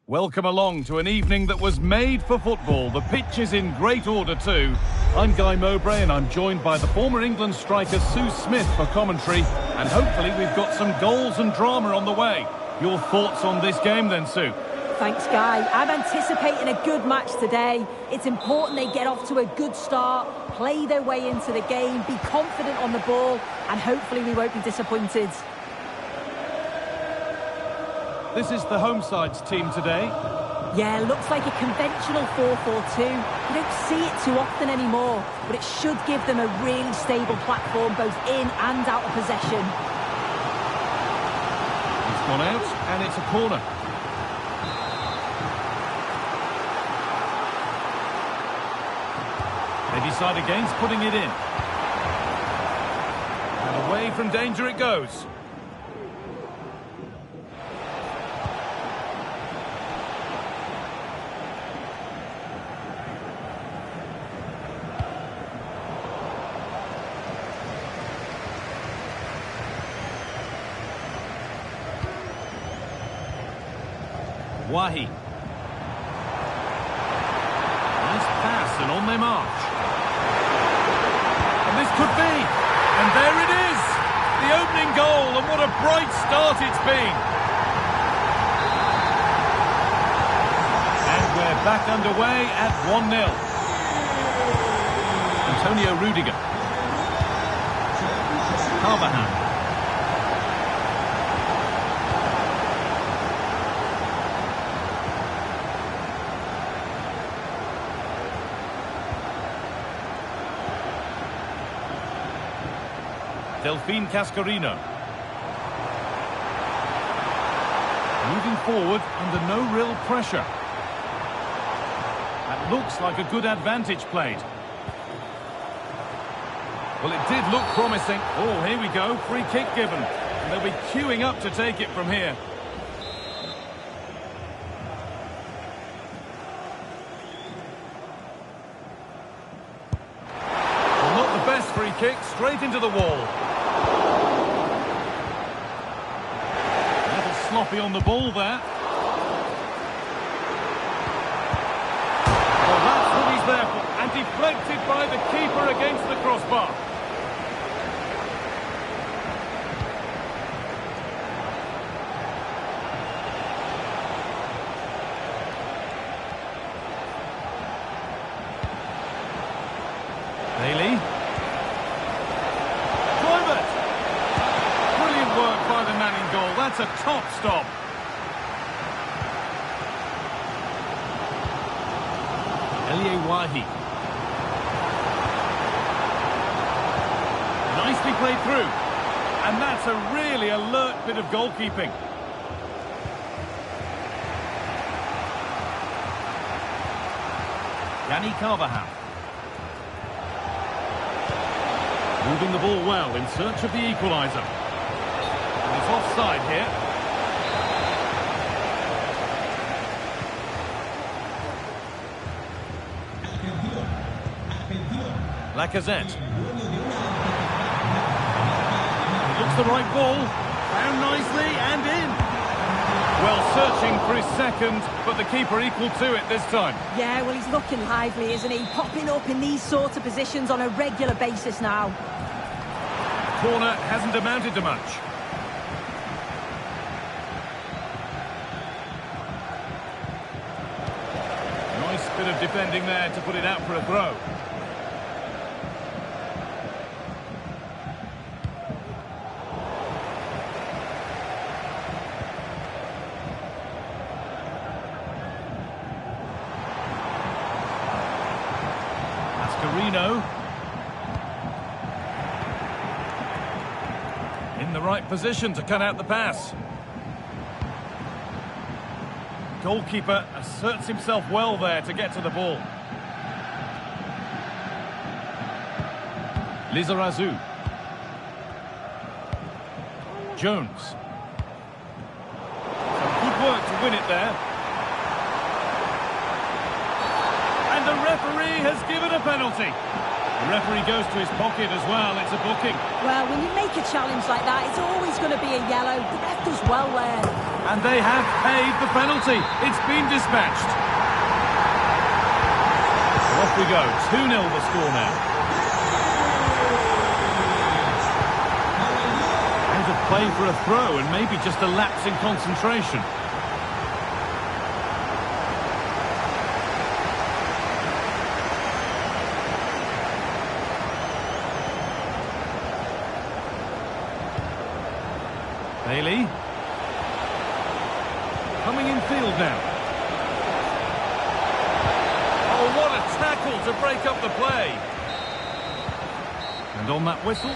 Welcome along to an evening that was made for football. The pitch is in great order too. I'm Guy Mowbray and I'm joined by the former England striker Sue Smith for commentary. And hopefully we've got some goals and drama on the way. Your thoughts on this game then, Sue? Thanks, Guy. I'm anticipating a good match today. It's important they get off to a good start, play their way into the game, be confident on the ball, and hopefully we won't be disappointed. This is the home side's team today. Yeah, looks like a conventional 4-4-2. You don't see it too often anymore, but it should give them a really stable platform both in and out of possession. It's gone out, and it's a corner. They decide against putting it in. And away from danger it goes. Wahi. Nice pass and on their march. And this could be. And there it is. The opening goal, and what a bright start it's been. And we're back underway at 1-0. Antonio Rudiger. Carvajal. Delphine Cascarino. Moving forward under no real pressure. That looks like a good advantage played. Well, it did look promising. Oh, here we go. Free kick given. And they'll be queuing up to take it from here. Well, not the best free kick. Straight into the wall. Sloppy on the ball there. Well, that's what he's there for. And deflected by the keeper against the crossbar. Bailey. That's a top stop. Wahi. Nicely played through. And that's a really alert bit of goalkeeping. Dani Carvajal. Moving the ball well in search of the equaliser. It's offside here. Lacazette. Looks the right ball. Found nicely and in. Well, searching for his second, but the keeper equal to it this time. Yeah, well, he's looking lively, isn't he? Popping up in these sort of positions on a regular basis now. Corner hasn't amounted to much. Bit of defending there to put it out for a throw. Mascherino. In the right position to cut out the pass. Goalkeeper asserts himself well there to get to the ball. Lizarazu. Jones. Some good work to win it there. And the referee has given a penalty. The referee goes to his pocket as well. It's a booking. Well, when you make a challenge like that, it's always going to be a yellow. The ref does well there. And they have paid the penalty. It's been dispatched. So off we go. 2-0 the score now. Out of play for a throw and maybe just a lapse in concentration. Bailey. Coming in field now. Oh, what a tackle to break up the play. And on that whistle.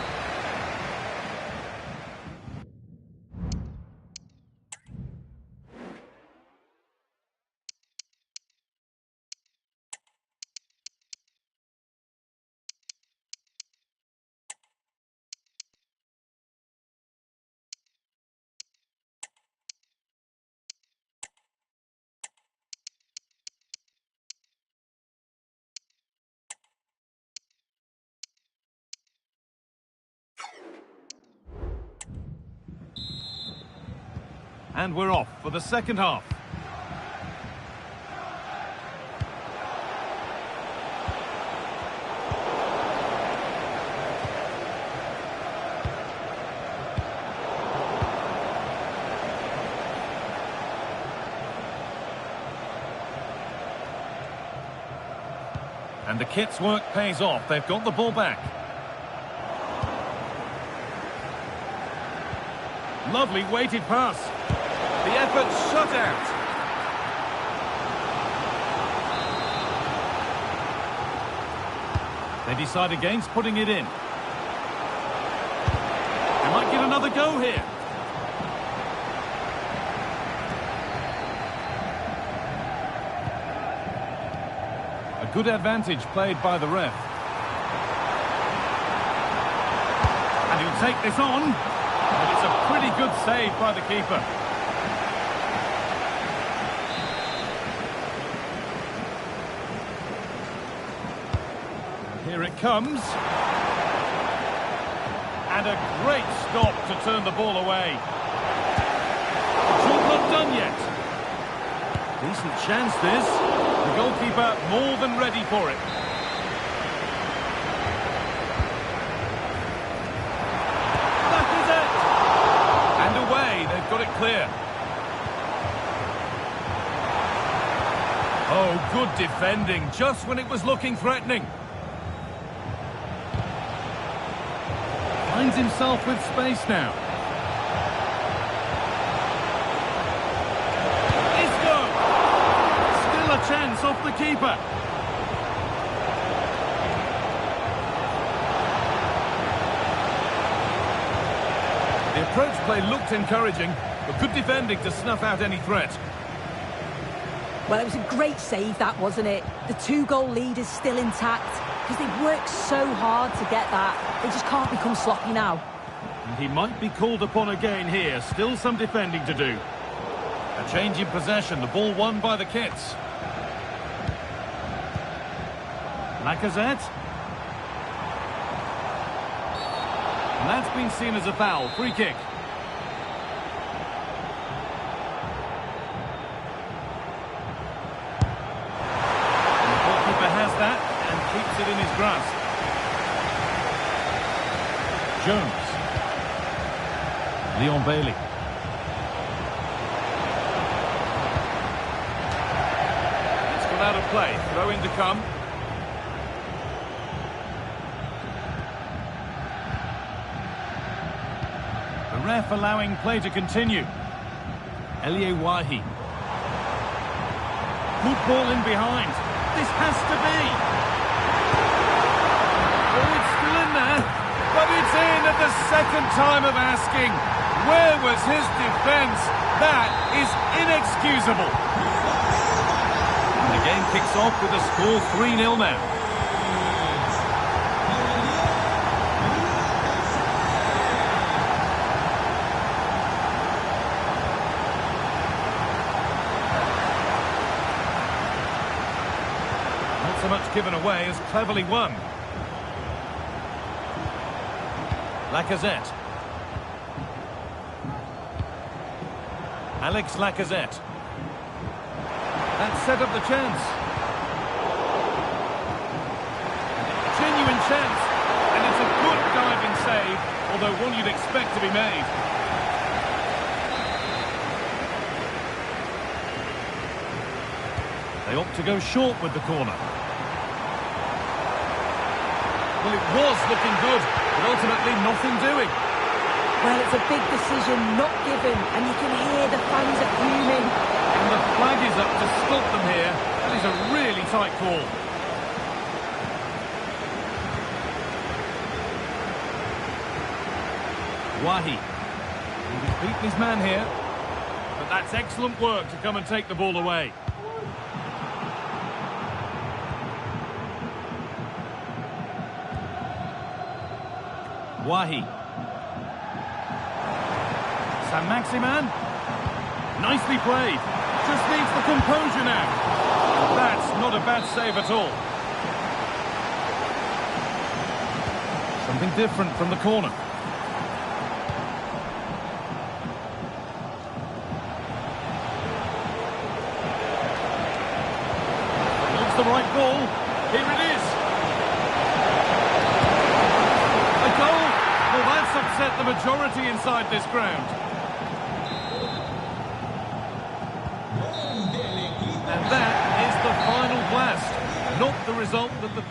And we're off for the second half. And the kit's work pays off. They've got the ball back. Lovely weighted pass. The effort shut out. They decide against putting it in. They might get another go here. A good advantage played by the ref. And he'll take this on. But it's a pretty good save by the keeper. Here it comes. And a great stop to turn the ball away. The job not done yet. Decent chance this. The goalkeeper more than ready for it. That is it! And away, they've got it clear. Oh, good defending, just when it was looking threatening. Finds himself with space now. Isco! Still a chance off the keeper. The approach play looked encouraging, but good defending to snuff out any threat. Well, it was a great save, that, wasn't it? The 2-goal lead is still intact. Because they've worked so hard to get that. They just can't become sloppy now. And he might be called upon again here. Still some defending to do. A change in possession. The ball won by the Kits. Lacazette. And that's been seen as a foul. Free kick. And the goalkeeper has that. Keeps it in his grasp. Jones. Leon Bailey. It's got out of play. Throw in to come. The ref allowing play to continue. Elie Wahi. Good ball in behind. This has to be. But it's in at the second time of asking. Where was his defence? That is inexcusable. And the game kicks off with a score 3-0 now. Not so much given away as cleverly won. Lacazette. Alex Lacazette. That set up the chance. Genuine chance. And it's a good diving save, although one you'd expect to be made. They opt to go short with the corner. Well, it was looking good, but ultimately nothing doing. Well, it's a big decision, not given, and you can hear the fans are fuming. And the flag is up to stop them here. That is a really tight call. Wahi. He's beaten his man here. But that's excellent work to come and take the ball away. Wahi. Saint-Maximin. Nicely played. Just needs the composure now. That's not a bad save at all. Something different from the corner. Looks the right ball. Here it is. A goal. Well, that's upset the majority inside this ground. And that is the final blast. Not the result that the...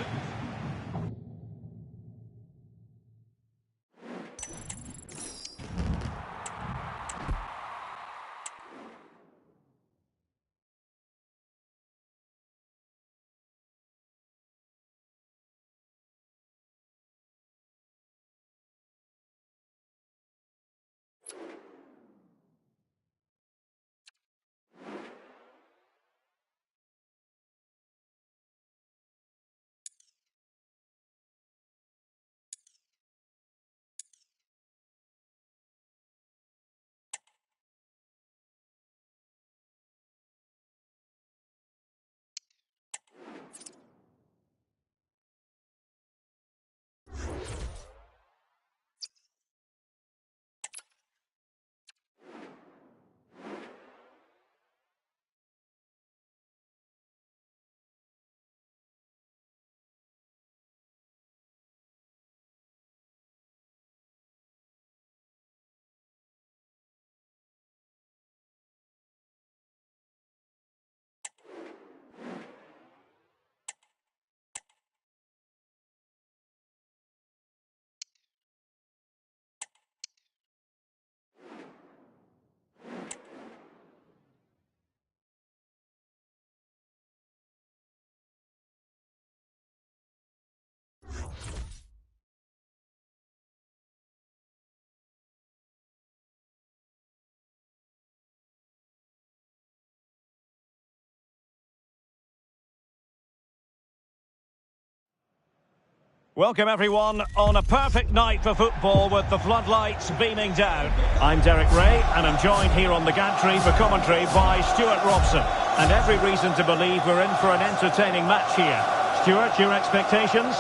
Welcome everyone on a perfect night for football with the floodlights beaming down. I'm Derek Ray and I'm joined here on the gantry for commentary by Stuart Robson. And every reason to believe we're in for an entertaining match here. Stuart, your expectations?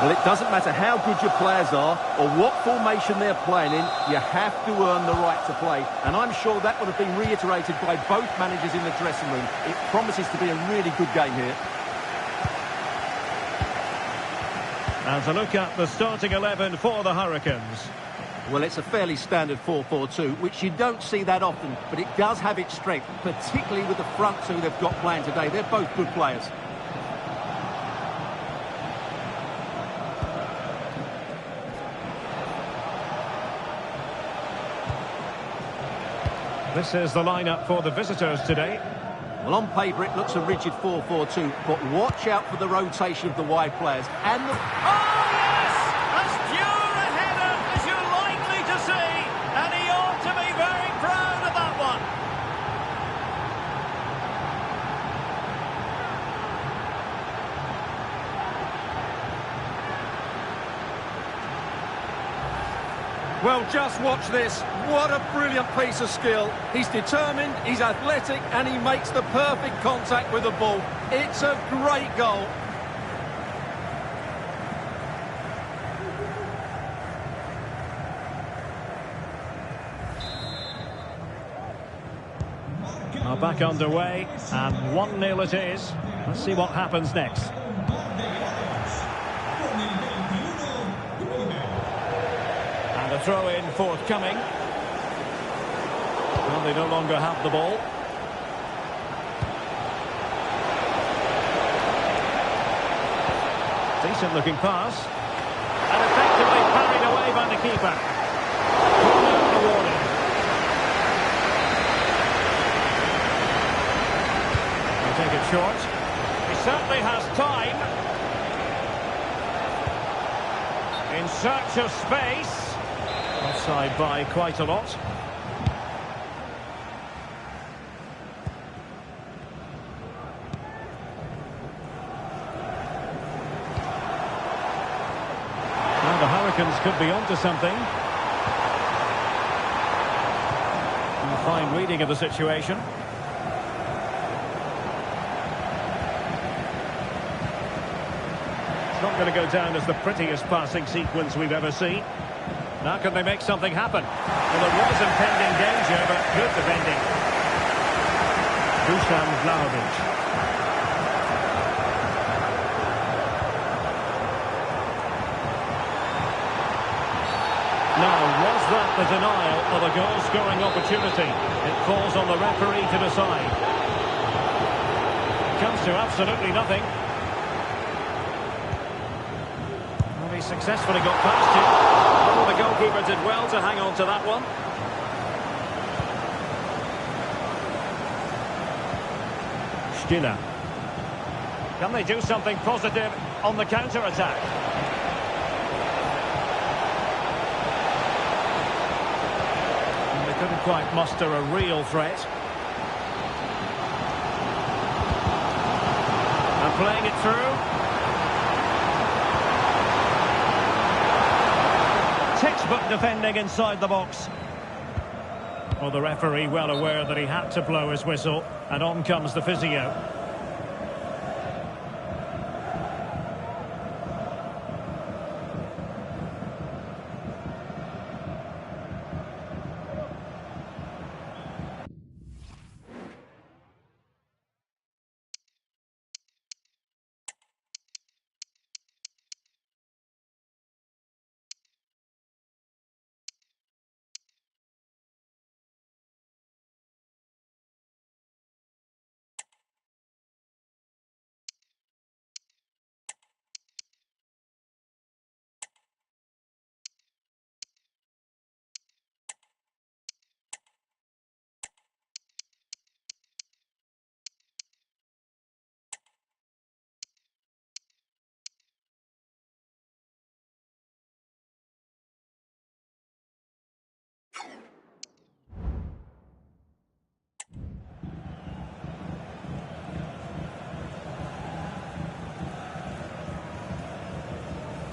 Well, it doesn't matter how good your players are or what formation they're playing in, you have to earn the right to play. And I'm sure that would have been reiterated by both managers in the dressing room. It promises to be a really good game here. And to look at the starting 11 for the Hurricanes. Well, it's a fairly standard 4-4-2, which you don't see that often, but it does have its strength, particularly with the front two they've got playing today. They're both good players. This is the lineup for the visitors today. Well, on paper, it looks a rigid 4-4-2, but watch out for the rotation of the wide players. And the... Oh, yes! As pure a header as you're likely to see, and he ought to be very proud of that one. Well, just watch this. What a brilliant piece of skill. He's determined, he's athletic, and he makes the perfect contact with the ball. It's a great goal. Are back underway, and 1-0 it is. Let's see what happens next. And a throw-in forthcoming. Well, they no longer have the ball. Decent-looking pass. And effectively parried away by the keeper. Corner awarded. Take it short. He certainly has time. In search of space. Offside by quite a lot. Now the Hurricanes could be onto something. A fine reading of the situation. Not going to go down as the prettiest passing sequence we've ever seen. Now can they make something happen? Well, there was impending danger, but good defending. Dusan Vlahovic. Now, was that the denial of a goal-scoring opportunity? It falls on the referee to decide. It comes to absolutely nothing. He successfully got past it. Oh, the goalkeeper did well to hang on to that one. Stiller. Can they do something positive on the counter-attack? They couldn't quite muster a real threat. And playing it through. Textbook defending inside the box. Well, the referee well aware that he had to blow his whistle, and on comes the physio.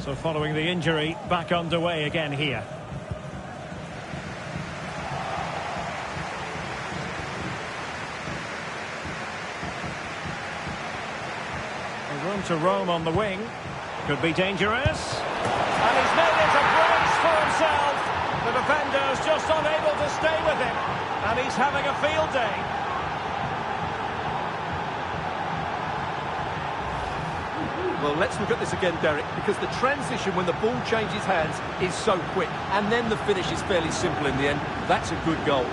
So following the injury, back underway again here. A room to roam on the wing. Could be dangerous. And he's made it a brace for himself. The defender's just unable to stay with him. And he's having a field day. Well, let's look at this again, Derek, because the transition when the ball changes hands is so quick, and then the finish is fairly simple in the end. That's a good goal.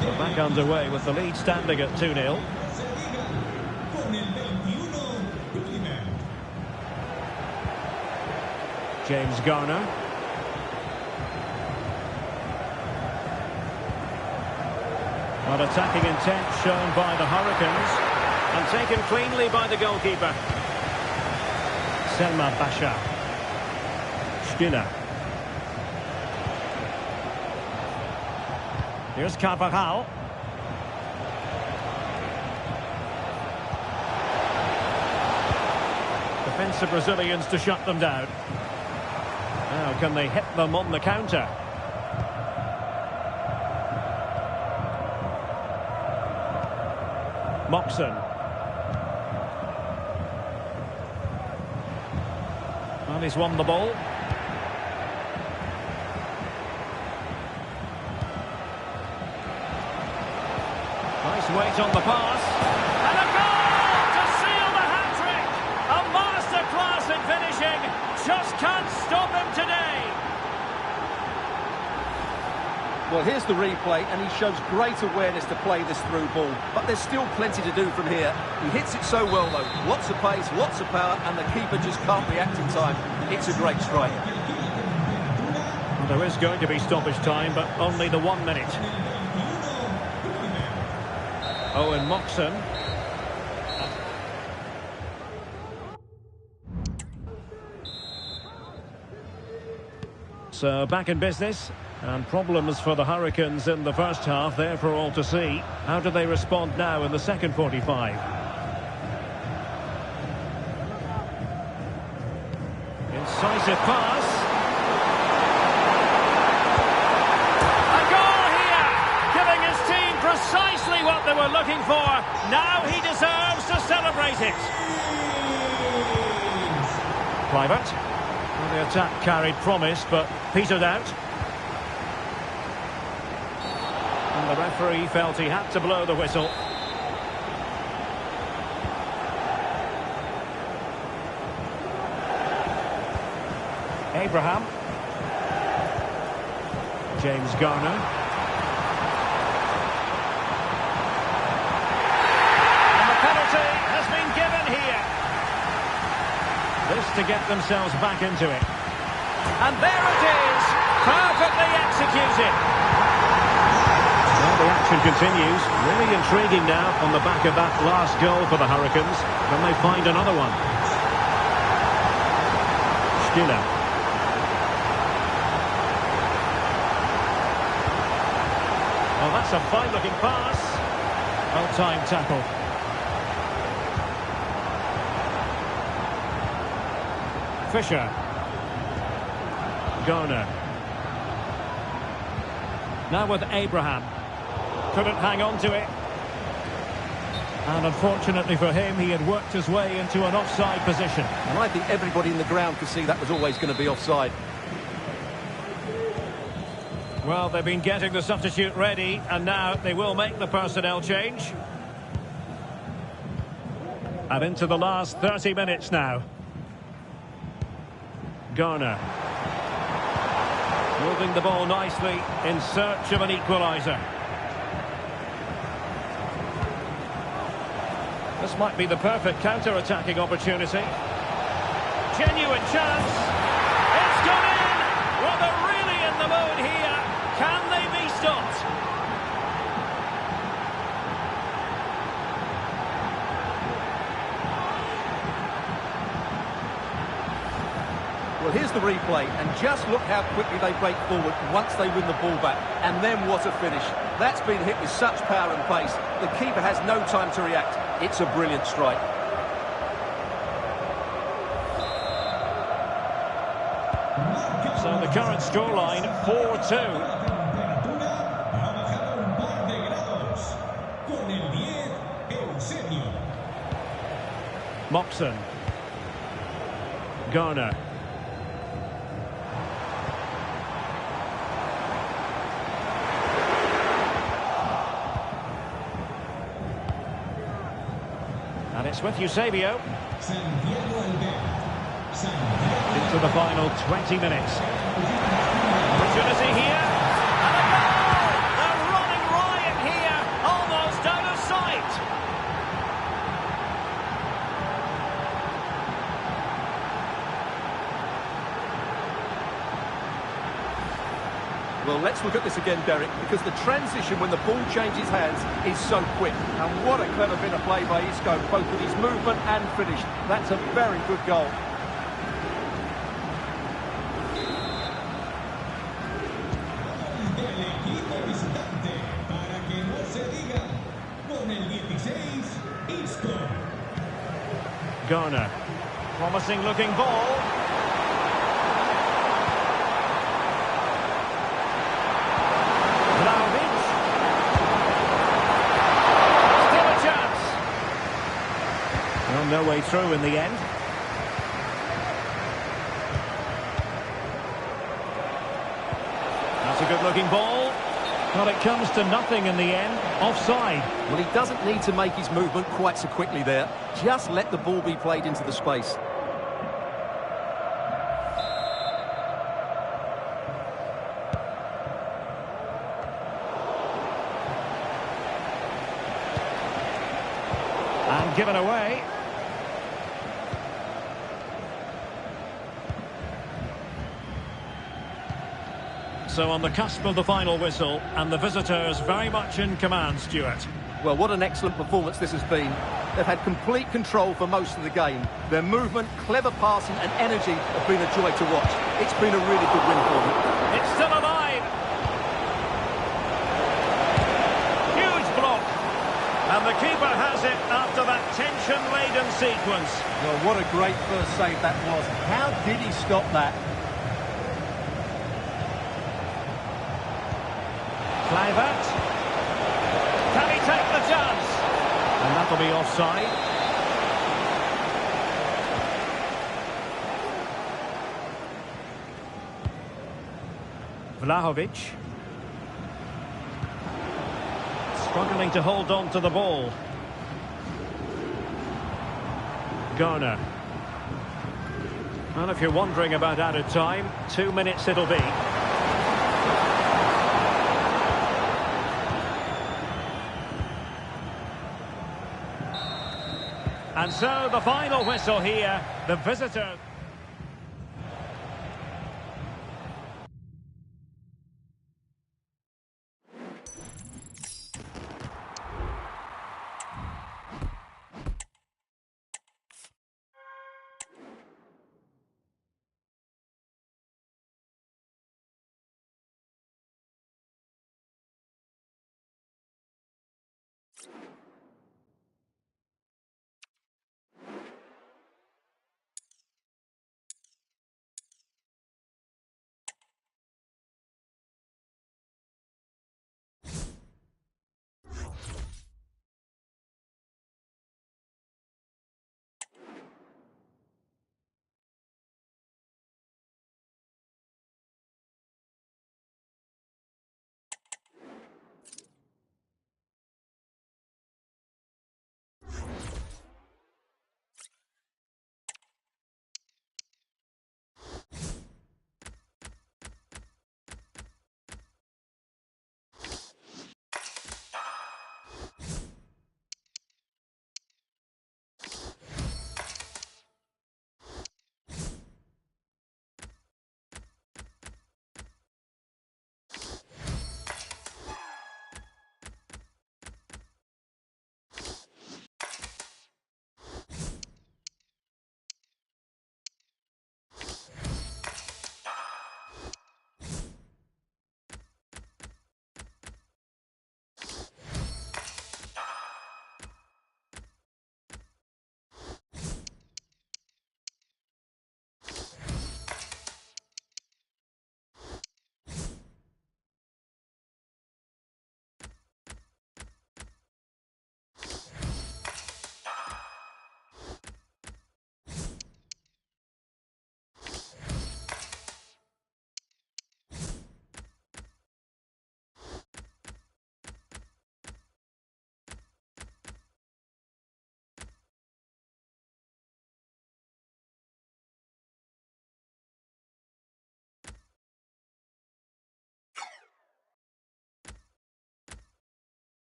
So back underway with the lead standing at 2-0. James Garner. Well, attacking intent shown by the Hurricanes. And taken cleanly by the goalkeeper. Selma Basha. Stiller. Here's Carvajal. Defensive Brazilians to shut them down. Now, can they hit them on the counter? Moxon. And he's won the ball. weight on the pass. And a goal to seal the hat-trick! A masterclass in finishing. Just can't stop him today. Well, here's the replay, and he shows great awareness to play this through ball. But there's still plenty to do from here. He hits it so well, though. Lots of pace, lots of power, and the keeper just can't react in time. It's a great strike. Well, there is going to be stoppage time, but only the 1 minute. Owen Moxon. So, back in business. And problems for the Hurricanes in the first half, there for all to see. How do they respond now in the second 45? Incisive pass. A goal here, giving his team precisely what they were looking for. Now he deserves to celebrate it. Private. Well, the attack carried promise, but petered out. And the referee felt he had to blow the whistle. Abraham. James Garner. And the penalty has been given here. This to get themselves back into it. And there it is, perfectly executed. Well, the action continues. Really intriguing now on the back of that last goal for the Hurricanes. Can they find another one? Stiller. Oh, that's a fine-looking pass. Well-timed tackle. Fisher. Garner. Now with Abraham. Couldn't hang on to it. And unfortunately for him, he had worked his way into an offside position. And I think everybody in the ground could see that was always going to be offside. Well, they've been getting the substitute ready, and now they will make the personnel change. And into the last 30 minutes now. Garner. Moving the ball nicely in search of an equaliser. This might be the perfect counter-attacking opportunity. Genuine chance. It's gone in! Well, they're really in the mood here. Can they be stopped? Well, here's the replay, and just look how quickly they break forward once they win the ball back. And then what a finish. That's been hit with such power and pace. The keeper has no time to react. It's a brilliant strike. So the current scoreline, 4-2. Moxon. Garner. And it's with Eusebio. Into the final 20 minutes. Opportunity here. And a goal! They're running riot here. Almost out of sight. Well, let's look at this again, Derek, because the transition when the ball changes hands is so quick. And what a clever bit of play by Isco, both with his movement and finish. That's a very good goal. Garner. Promising looking ball. No way through in the end. That's a good-looking ball. Well, it comes to nothing in the end. Offside. Well, he doesn't need to make his movement quite so quickly there. Just let the ball be played into the space. And given away. So on the cusp of the final whistle, and the visitors very much in command, Stuart. Well, what an excellent performance this has been. They've had complete control for most of the game. Their movement, clever passing and energy have been a joy to watch. It's been a really good win for them. It's still alive. Huge block. And the keeper has it after that tension-laden sequence. Well, what a great first save that was. How did he stop that? Kluivert. Can he take the chance? And that'll be offside. Vlahovic. Struggling to hold on to the ball. Garner. Well, if you're wondering about added time, 2 minutes it'll be. And so the final whistle here, the visitor.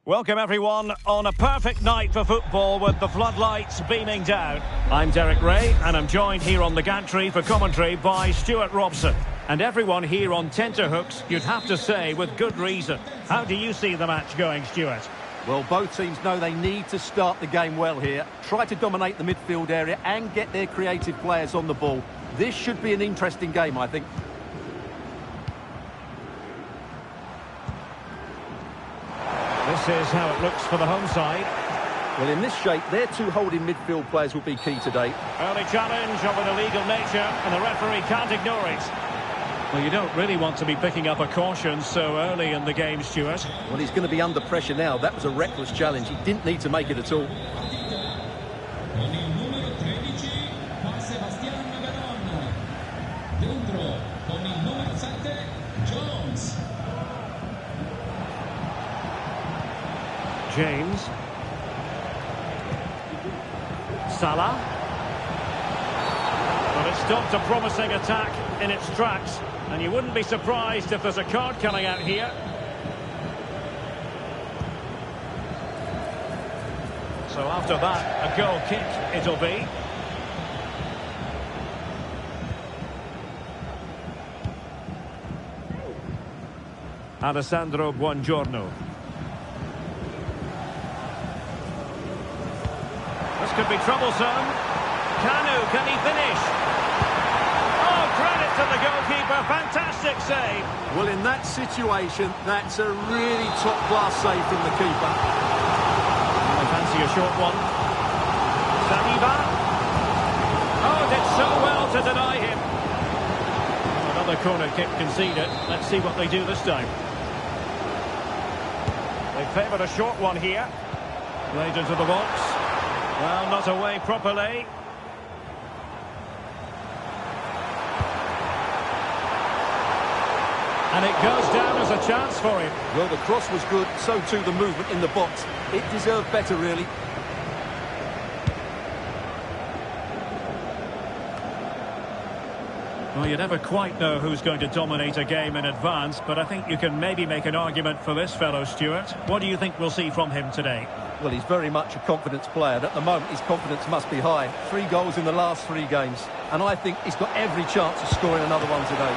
Welcome everyone on a perfect night for football with the floodlights beaming down. I'm Derek Ray and I'm joined here on the gantry for commentary by Stuart Robson. And everyone here on tenterhooks, you'd have to say with good reason. How do you see the match going, Stuart? Well, both teams know they need to start the game well here. Try to dominate the midfield area and get their creative players on the ball. This should be an interesting game, I think. This is how it looks for the home side. Well, in this shape, their two holding midfield players will be key today. Early challenge of an illegal nature, and the referee can't ignore it. Well, you don't really want to be picking up a caution so early in the game, Stuart. Well, he's going to be under pressure now. That was a reckless challenge. He didn't need to make it at all. James. Salah. But it stopped a promising attack in its tracks. And you wouldn't be surprised if there's a card coming out here. So after that, a goal kick it'll be. Alessandro Buongiorno. This could be troublesome. Can he finish? Oh, credit to the goalkeeper. Fantastic save. Well, in that situation, that's a really top-class save from the keeper. I fancy a short one. Saliba. Oh, did so well to deny him. Another corner kick conceded. Let's see what they do this time. They favoured a short one here. Played into the box. Well, not away properly. And it goes down as a chance for him. Well, the cross was good, so too the movement in the box. It deserved better, really. Well, you never quite know who's going to dominate a game in advance, but I think you can maybe make an argument for this fellow, Stuart. What do you think we'll see from him today? Well, he's very much a confidence player. At the moment, his confidence must be high. 3 goals in the last 3 games. And I think he's got every chance of scoring another one today.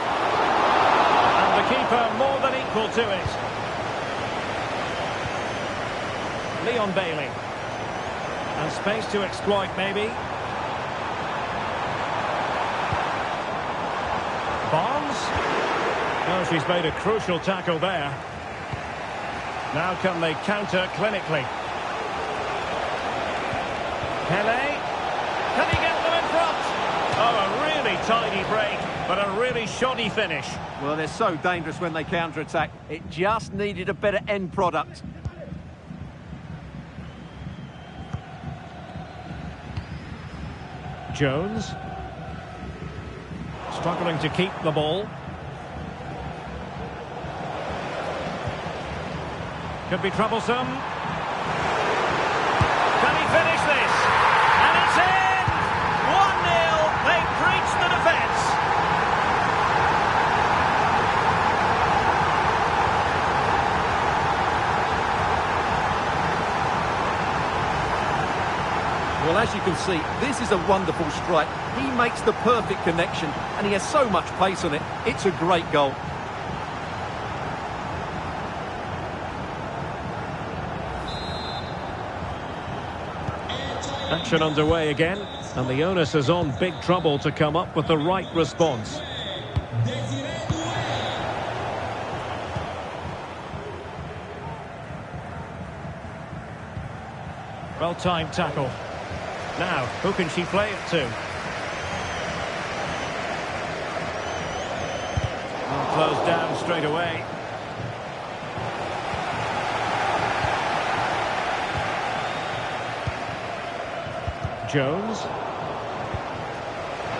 And the keeper more than equal to it. Leon Bailey. And space to exploit, maybe. Barnes. Oh, she's made a crucial tackle there. Now can they counter clinically? Pele. Can he get them in front? Oh, a really tidy break, but a really shoddy finish. Well, they're so dangerous when they counter-attack. It just needed a better end product. Jones. Struggling to keep the ball. Could be troublesome. Can he finish this? And it's in! 1-0. They've breached the defence. Well, as you can see, this is a wonderful strike. He makes the perfect connection, and he has so much pace on it. It's a great goal. Action underway again, and the onus is on big trouble to come up with the right response. Well-timed tackle. Now, who can she play it to? Well, closed down straight away. Jones.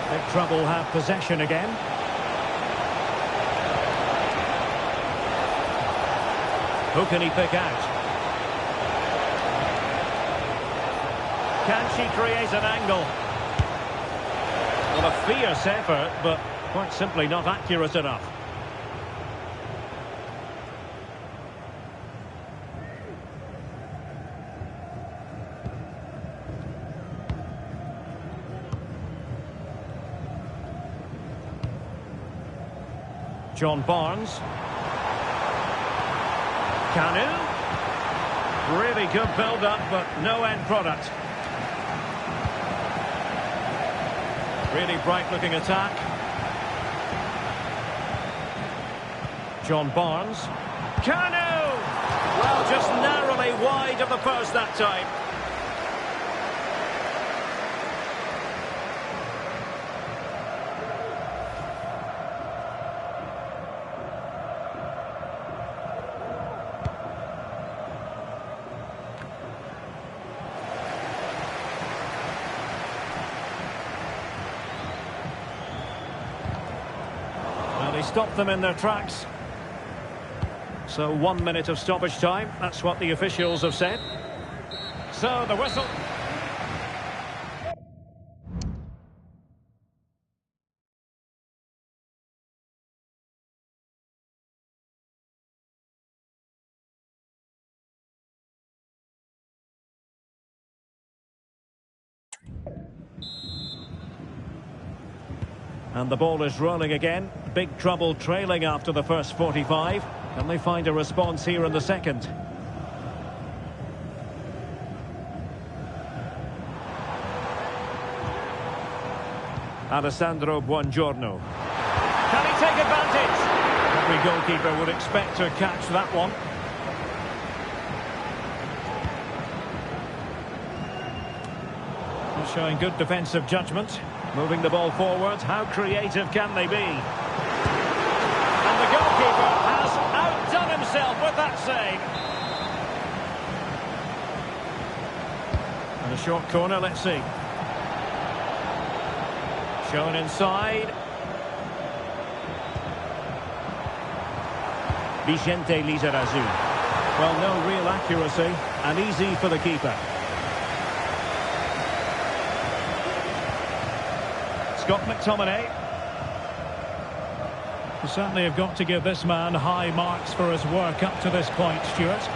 Big trouble have possession again. Who can he pick out? Can she create an angle? Well, a fierce effort, but quite simply not accurate enough. John Barnes. Kanu. Really good build-up, but no end product. Really bright-looking attack. John Barnes. Kanu! Well, just narrowly wide of the post that time. Well, he stopped them in their tracks. So 1 minute of stoppage time, that's what the officials have said. So the whistle. And the ball is rolling again. Big trouble trailing after the first 45. Can they find a response here in the second? Alessandro Buongiorno. Can he take advantage? Every goalkeeper would expect to catch that one. They're showing good defensive judgment. Moving the ball forward. How creative can they be? And the goalkeeper has outdone himself with that save. And a short corner, let's see. Shown inside. Vicente Lizarazu. Well, no real accuracy, and easy for the keeper. Scott McTominay. You certainly have got to give this man high marks for his work up to this point, Stuart.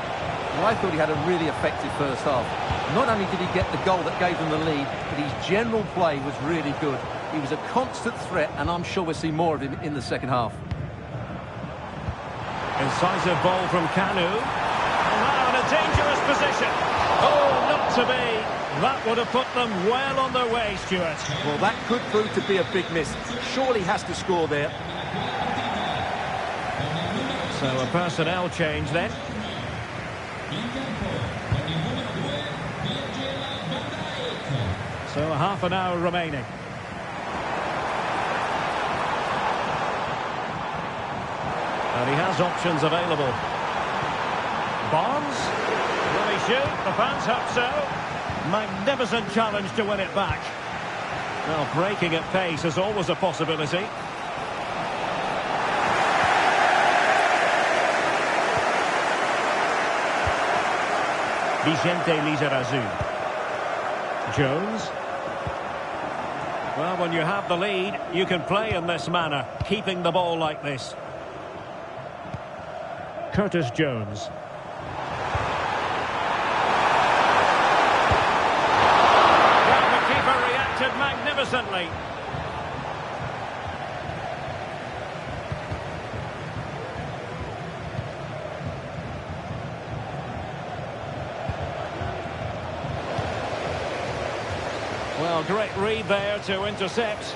Well, I thought he had a really effective first half. Not only did he get the goal that gave them the lead, but his general play was really good. He was a constant threat, and I'm sure we'll see more of him in the second half. Incisive ball from Kanu. And now in a dangerous position. Oh, not to be. That would have put them well on their way, Stuart. Well, that could prove to be a big miss. Surely has to score there. So a personnel change then. So half an hour remaining. And he has options available. Barnes. Will he shoot? The fans hope so. Magnificent challenge to win it back. Well, breaking at pace is always a possibility. Vicente Lizarazu. Jones. Well, when you have the lead, you can play in this manner, keeping the ball like this. Curtis Jones. Well, the keeper reacted magnificently. Well, great read there to intercept.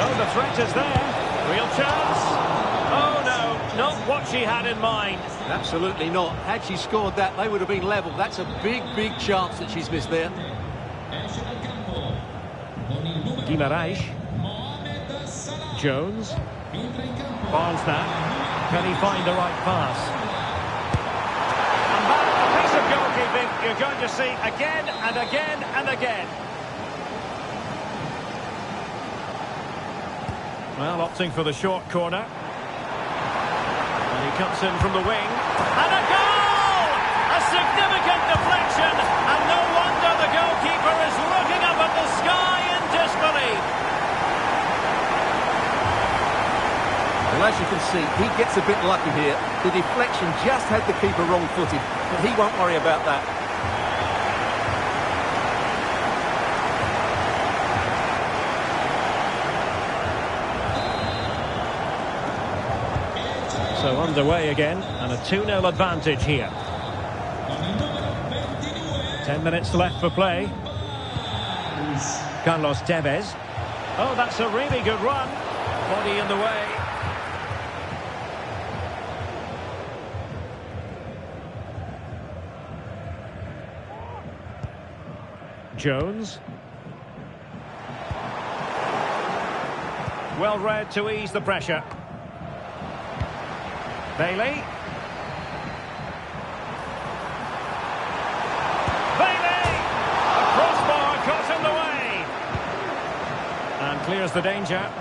Oh, the threat is there. Real chance. Oh, no, not what she had in mind. Absolutely not. Had she scored that, they would have been level. That's a big, big chance that she's missed there. Guimaraes. Jones. Barnes now. Can he find the right pass? And that, a piece of goalkeeping you're going to see again and again and again. Well, opting for the short corner. And he cuts in from the wing. And a goal! A significant deflection. And no wonder the goalkeeper is looking up at the sky in disbelief. Well, as you can see, he gets a bit lucky here. The deflection just had the keeper wrong-footed, but he won't worry about that. So underway again, and a 2-0 advantage here. 10 minutes left for play. Carlos Tevez. Oh, that's a really good run. Body in the way. Jones. Well read to ease the pressure. Bailey. A crossbar caught in the way. And clears the danger.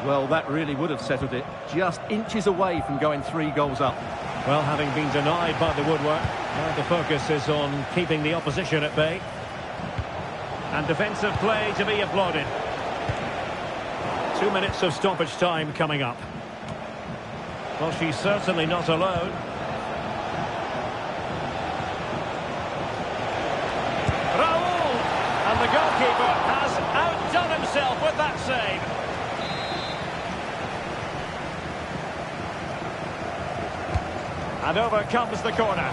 Well, that really would have settled it. Just inches away from going 3 goals up. Well, having been denied by the woodwork, the focus is on keeping the opposition at bay. And defensive play to be applauded. 2 minutes of stoppage time coming up. Well, she's certainly not alone. Raul! And the goalkeeper has outdone himself with that save. And over comes the corner.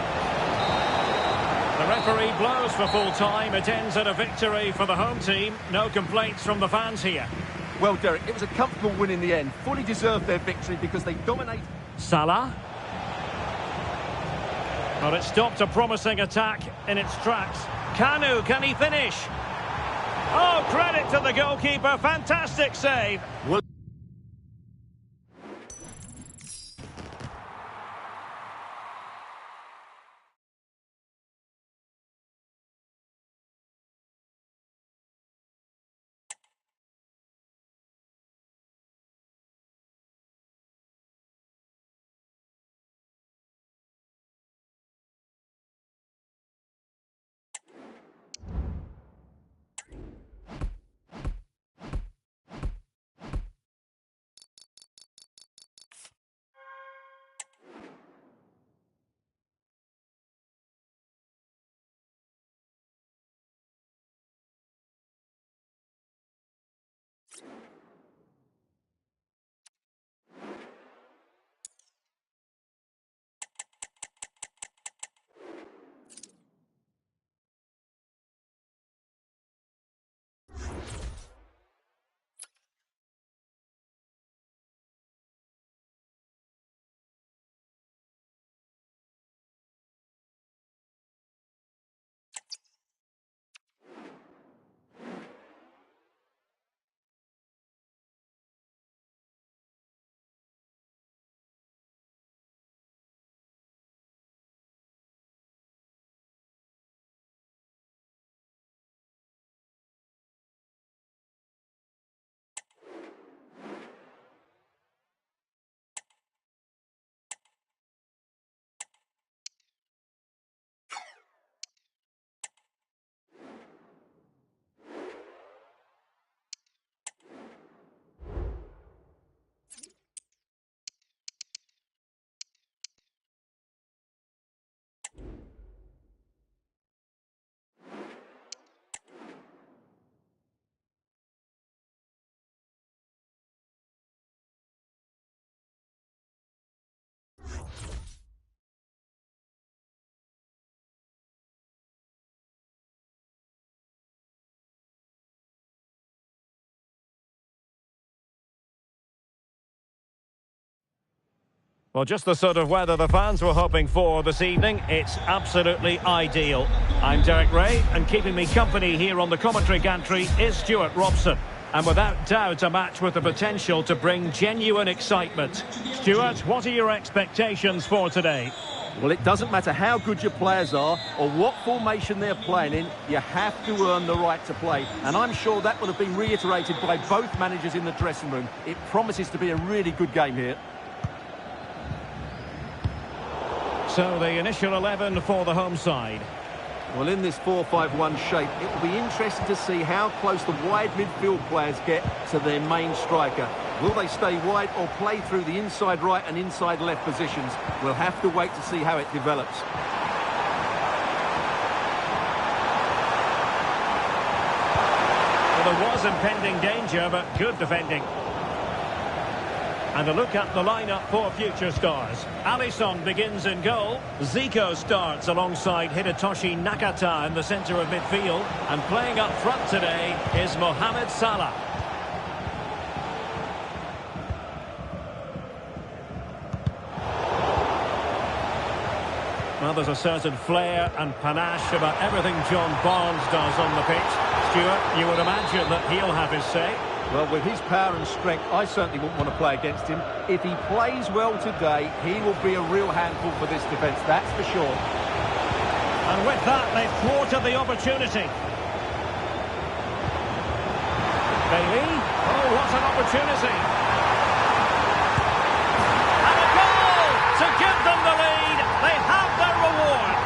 The referee blows for full time. It ends at a victory for the home team. No complaints from the fans here. Well, Derek, it was a comfortable win in the end. Fully deserved their victory because they dominate. Salah. But it stopped a promising attack in its tracks. Kanu, can he finish? Oh, credit to the goalkeeper. Fantastic save. Well, Well, just the sort of weather the fans were hoping for this evening. It's absolutely ideal. I'm Derek Ray, and keeping me company here on the commentary gantry is Stuart Robson. And without doubt, a match with the potential to bring genuine excitement. Stuart, what are your expectations for today? Well, it doesn't matter how good your players are or what formation they're playing in, you have to earn the right to play. And I'm sure that will have been reiterated by both managers in the dressing room. It promises to be a really good game here. So the initial 11 for the home side. Well, in this 4-5-1 shape, it will be interesting to see how close the wide midfield players get to their main striker. Will they stay wide or play through the inside right and inside left positions? We'll have to wait to see how it develops. Well, there was impending danger, but good defending. And a look at the lineup for future stars. Alisson begins in goal. Zico starts alongside Hidetoshi Nakata in the centre of midfield. And playing up front today is Mohamed Salah. Well, there's a certain flair and panache about everything John Barnes does on the pitch. Stuart, you would imagine that he'll have his say. Well, with his power and strength, I certainly wouldn't want to play against him. If he plays well today, he will be a real handful for this defence, that's for sure. And with that, they've thwarted the opportunity. Bailey. Oh, what an opportunity. And a goal to give them the lead. They have their reward.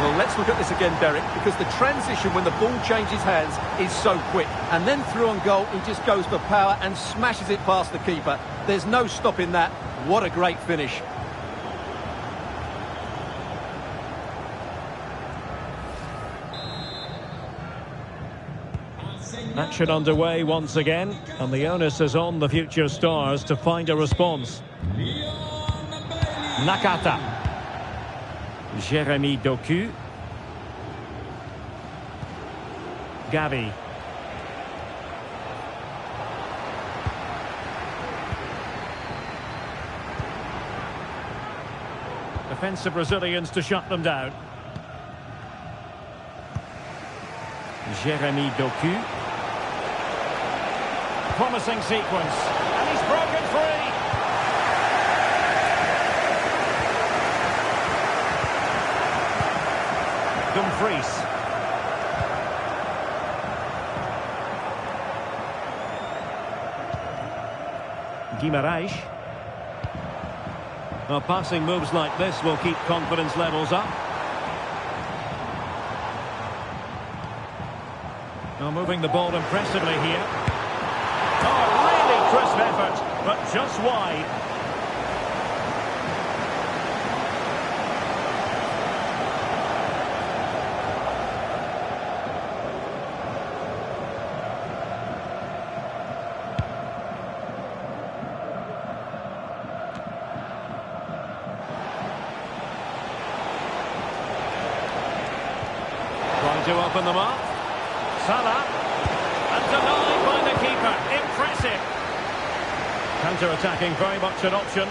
Well, let's look at this again, Derek, because the transition when the ball changes hands is so quick. And then through on goal, he just goes for power and smashes it past the keeper. There's no stopping that. What a great finish. Action underway once again, and the onus is on the future stars to find a response. Nakata. Jeremy Doku. Gavi. Defensive Brazilians to shut them down. Jeremy Doku. Promising sequence, and he's broken free. Dumfries. Guimarães. Well, passing moves like this will keep confidence levels up. Now moving the ball impressively here. Oh, really crisp effort, but just wide. Trying to open them up. Salah. And denied by the keeper. Impressive. Counter-attacking, very much an option.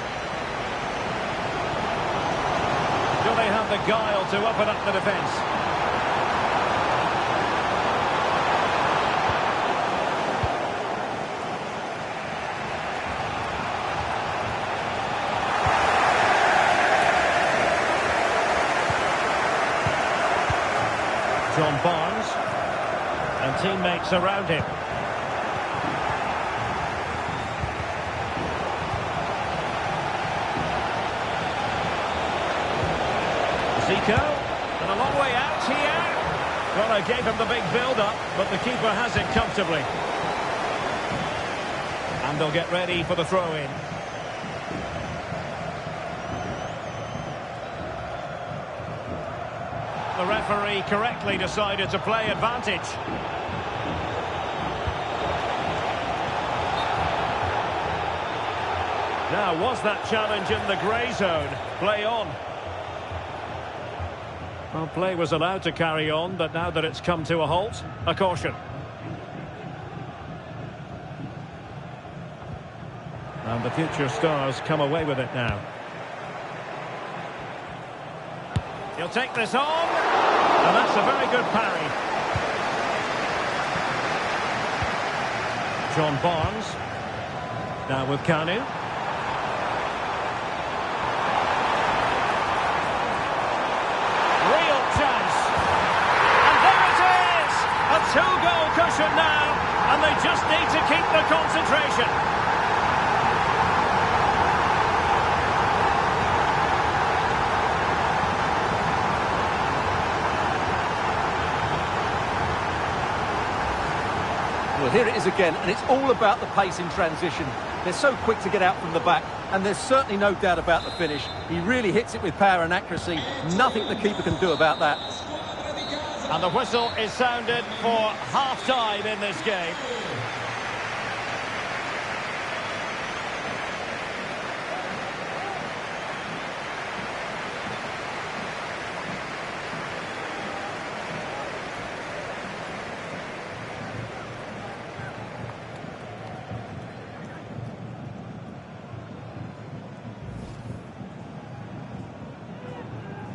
Do they have the guile to open up the defence? John Barnes. And teammates around him. Zico, and a long way out here. Well, I gave him the big build-up, but the keeper has it comfortably. And they'll get ready for the throw-in. The referee correctly decided to play advantage. Now, was that challenge in the grey zone? Play on. Well, play was allowed to carry on, but now that it's come to a halt, a caution. And the future stars come away with it now. He'll take this on, and that's a very good parry. John Barnes, now with Kanu. Real chance, and there it is! A two-goal cushion. possession now, and they just need to keep the concentration. Well, here it is again, and it's all about the pace in transition. They're so quick to get out from the back, and there's certainly no doubt about the finish. He really hits it with power and accuracy. Nothing the keeper can do about that. And the whistle is sounded for half-time in this game.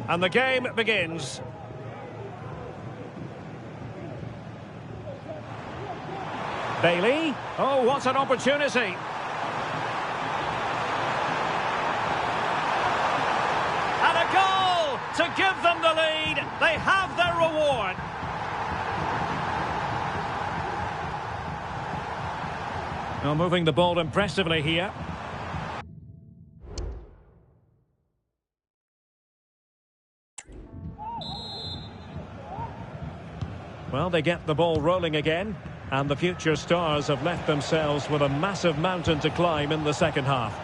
And the game begins. Bailey. Oh, what an opportunity. And a goal to give them the lead. They have their reward. Now moving the ball impressively here. Well, they get the ball rolling again, and the future stars have left themselves with a massive mountain to climb in the second half.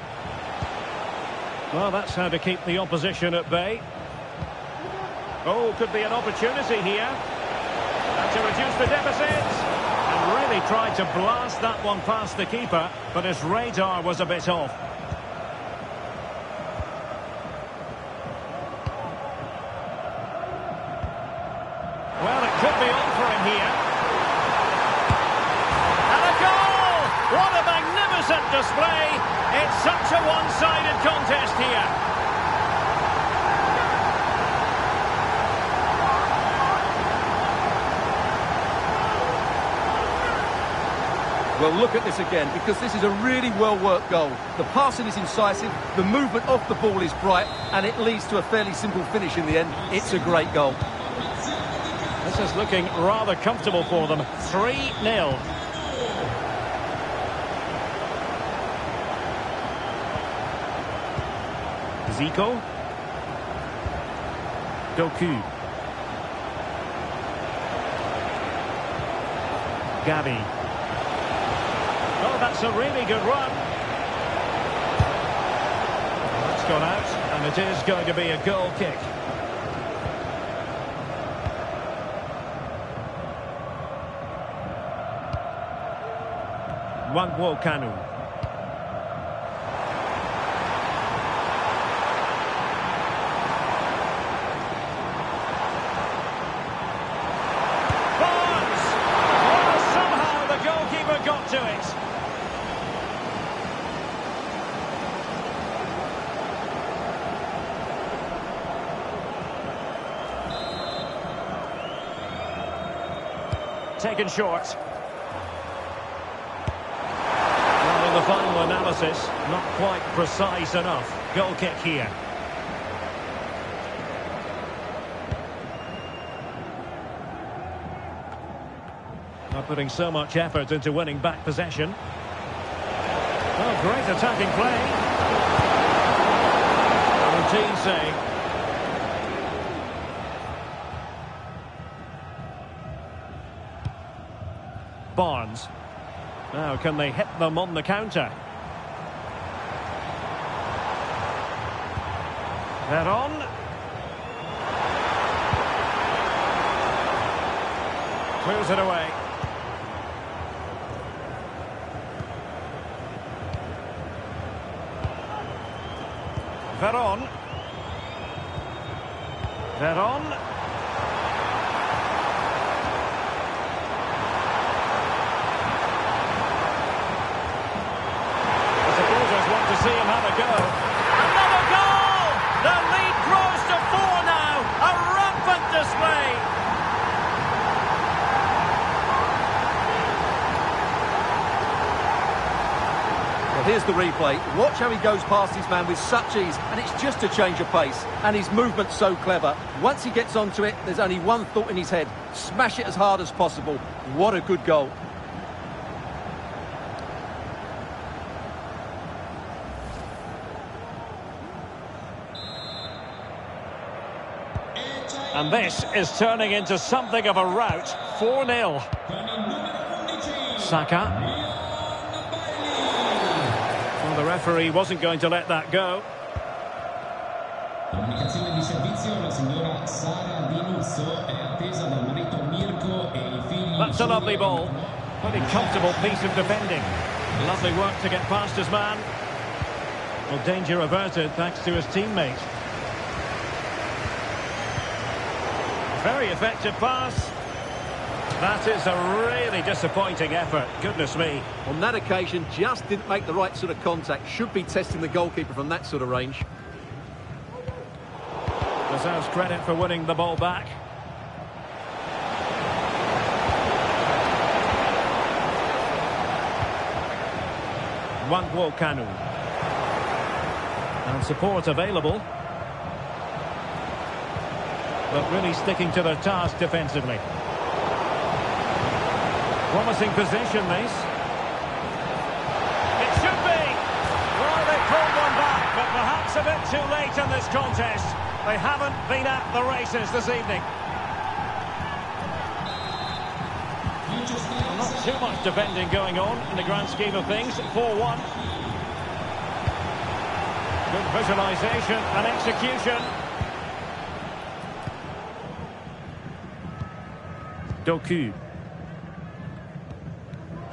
Well, that's how to keep the opposition at bay. Oh, could be an opportunity here. And to reduce the deficit. And really tried to blast that one past the keeper, but his radar was a bit off. Well, it could be on for him here. And a goal! What a magnificent display! It's such a one-sided contest here. Well, look at this again, because this is a really well-worked goal. The passing is incisive, the movement off the ball is bright, and it leads to a fairly simple finish in the end. It's a great goal. This is looking rather comfortable for them. 3-0. Zico. Doku. Gabi. Oh, that's a really good run. That's gone out, and it is going to be a goal kick. Wangwo Kanu. Barnes! Well, somehow the goalkeeper got to it. Taken short. The final analysis, not quite precise enough. Goal kick here. Not putting so much effort into winning back possession. Oh, great attacking play. Montese. Barnes. Now, can they hit them on the counter? Veron. Clears it away. Veron. Veron. See him have a go. Another goal! The lead grows to 4 now. A rampant display. Well, Here's the replay. Watch how he goes past his man with such ease, and it's just a change of pace. And his movement's so clever. Once he gets onto it, there's only one thought in his head. Smash it as hard as possible. What a good goal. And this is turning into something of a rout. 4-0. Saka. Well, the referee wasn't going to let that go. That's a lovely ball. Very comfortable piece of defending. Lovely work to get past his man. Well, danger averted thanks to his teammate. Very effective pass. That is a really disappointing effort. Goodness me. On that occasion, just didn't make the right sort of contact. Should be testing the goalkeeper from that sort of range. Deserves credit for winning the ball back. Kanu. And support available. But really sticking to their task defensively. Promising position, this. It should be! Well, they pulled one back, but perhaps a bit too late in this contest. They haven't been at the races this evening. Well, not too much defending going on in the grand scheme of things. 4-1. Good visualisation and execution. Doku.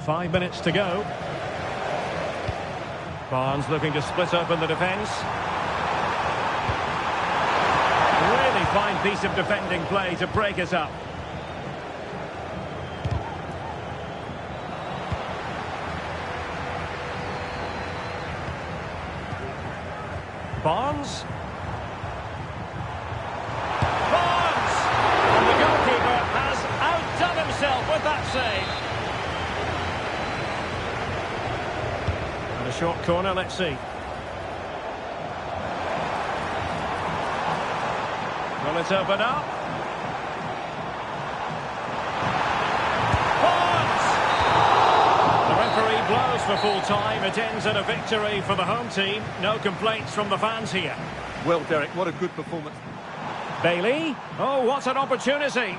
5 minutes to go. Barnes looking to split open the defence. Really fine piece of defending play to break it up. Barnes. And the goalkeeper has outdone himself with that save. And a short corner, let's see. Will it open up? Barnes! The referee blows for full time. It ends in a victory for the home team. No complaints from the fans here. Well, Derek, what a good performance. Bailey. Oh, what an opportunity.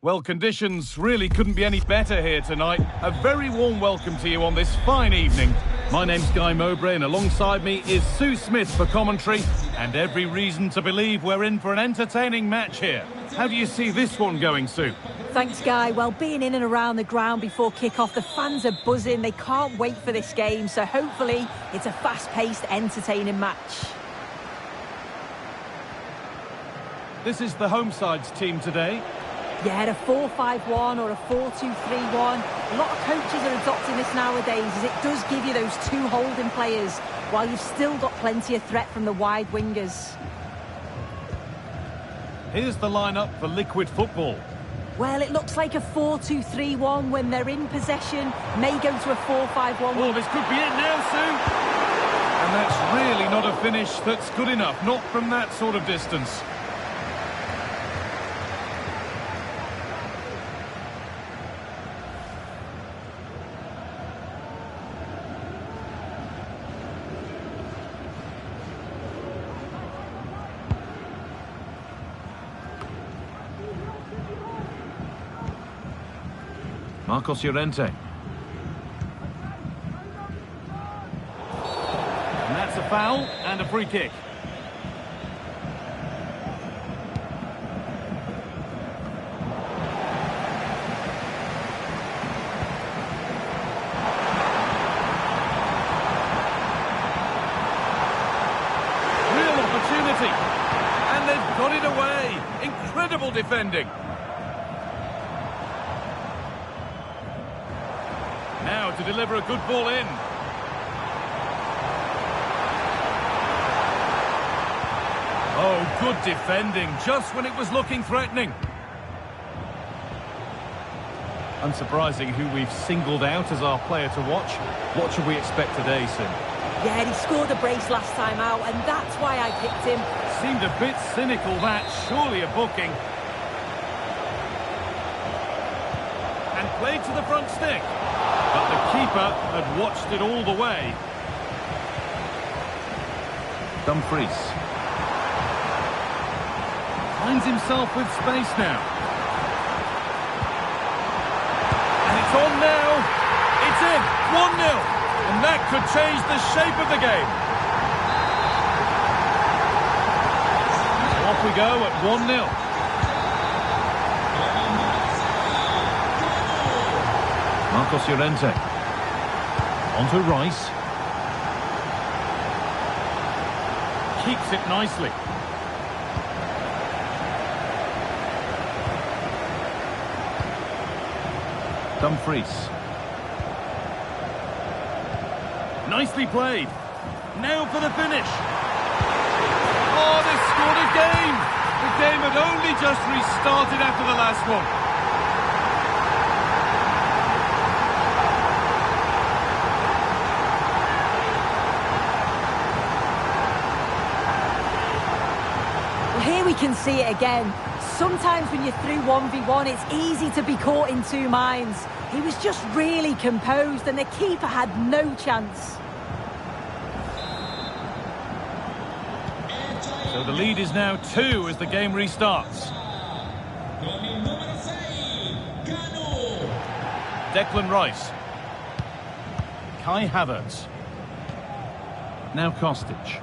Well, conditions really couldn't be any better here tonight. A very warm welcome to you on this fine evening. My name's Guy Mowbray, and alongside me is Sue Smith for commentary, and every reason to believe we're in for an entertaining match here. How do you see this one going, Sue? Thanks, Guy. Well, being in and around the ground before kick-off, the fans are buzzing. They can't wait for this game, so hopefully it's a fast-paced, entertaining match. This is the home side's team today. Yeah, a 4-5-1 or a 4-2-3-1. A lot of coaches are adopting this nowadays, as it does give you those two holding players, while you've still got plenty of threat from the wide wingers. Here's the lineup for Liquid Football. Well, it looks like a 4-2-3-1 when they're in possession. May go to a 4-5-1. Oh, this could be it now, Sue. And that's really not a finish that's good enough, not from that sort of distance. Marcos Llorente. And that's a foul and a free kick. Real opportunity. And they've got it away. Incredible defending. Now to deliver a good ball in. Oh, good defending, just when it was looking threatening. Unsurprising who we've singled out as our player to watch. What should we expect today, Sim? Yeah, he scored a brace last time out, and that's why I picked him. Seemed a bit cynical, that. Surely a booking. And played to the front stick. But the keeper had watched it all the way. Dumfries. Finds himself with space now. And it's on now. It's in. 1-0. And that could change the shape of the game. So off we go at 1-0. Marcos Llorente. On to Rice. Keeps it nicely. Dumfries. Nicely played. Now for the finish. Oh, they scored again. The game had only just restarted after the last one. Here we can see it again. Sometimes when you're through 1v1, it's easy to be caught in two minds. He was just really composed, and the keeper had no chance. So the lead is now 2 as the game restarts. Declan Rice. Kai Havertz. Now Kostic.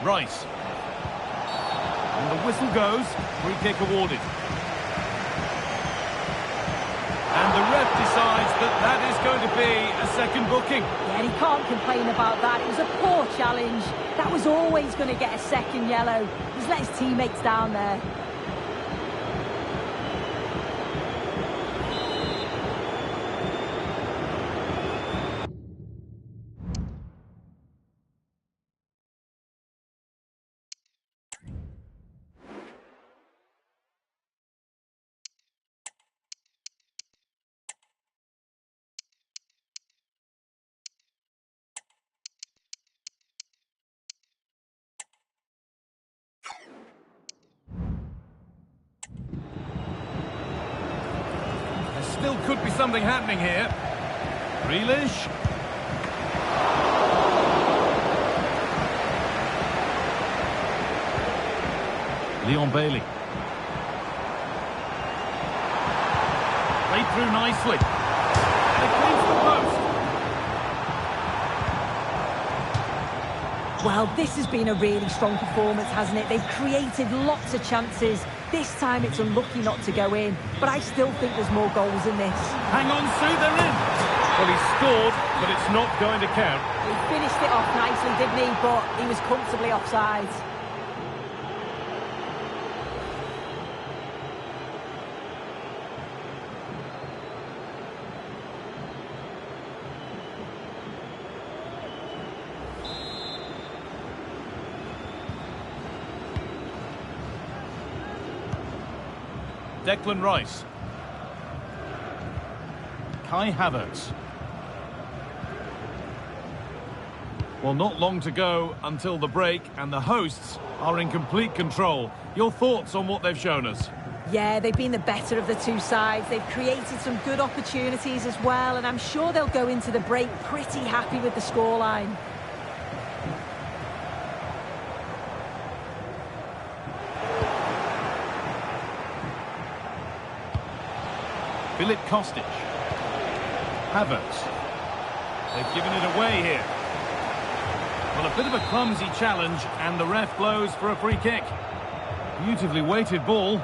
Rice. And the whistle goes. Free kick awarded. And the ref decides that that is going to be a second booking. Yeah, he can't complain about that. It was a poor challenge. That was always going to get a second yellow. He's let his teammates down there. Still could be something happening here. Grealish. Leon Bailey. Played through nicely. Cleans the post. Well, this has been a really strong performance, hasn't it? They've created lots of chances. This time it's unlucky not to go in, but I still think there's more goals in this. Hang on, Sue, they're in. Well, he scored, but it's not going to count. He finished it off nicely, didn't he? But he was comfortably offside. Declan Rice. Kai Havertz. Well, not long to go until the break, and the hosts are in complete control. Your thoughts on what they've shown us? Yeah, they've been the better of the two sides. They've created some good opportunities as well, and I'm sure they'll go into the break pretty happy with the scoreline. Filip Kostic. Havertz. They've given it away here. Well, a bit of a clumsy challenge, and the ref blows for a free kick. Beautifully weighted ball.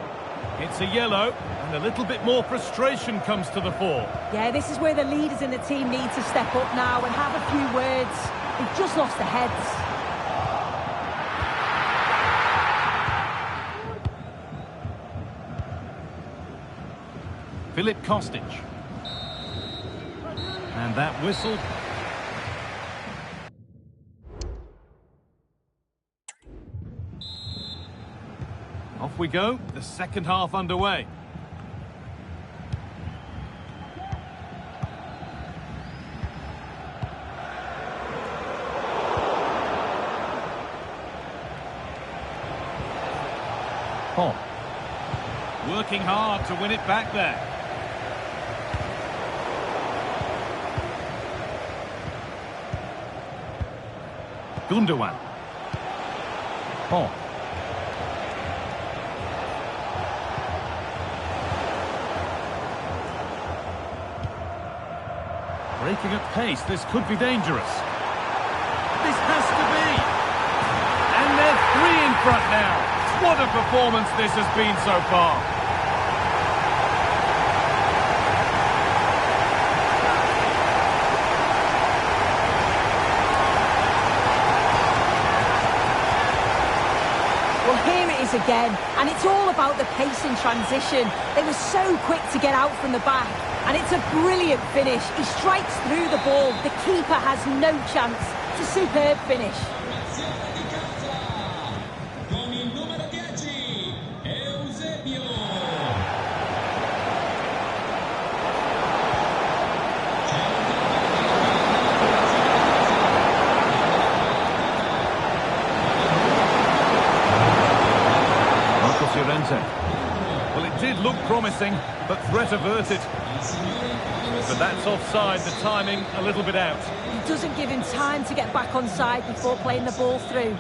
It's a yellow, and a little bit more frustration comes to the fore. Yeah, this is where the leaders in the team need to step up now and have a few words. They've just lost their heads. Filip Kostic. And that whistle. Off we go, the second half underway. Paul. Working hard to win it back there. Gundogan. Paul. Breaking at pace, this could be dangerous. This has to be. And they're 3 in front now. What a performance this has been so far. Again, and it's all about the pace in transition. They were so quick to get out from the back, and it's a brilliant finish. He strikes through the ball. The keeper has no chance. It's a superb finish. Well, it did look promising, but threat averted. But that's offside, the timing a little bit out. He doesn't give him time to get back on side before playing the ball through.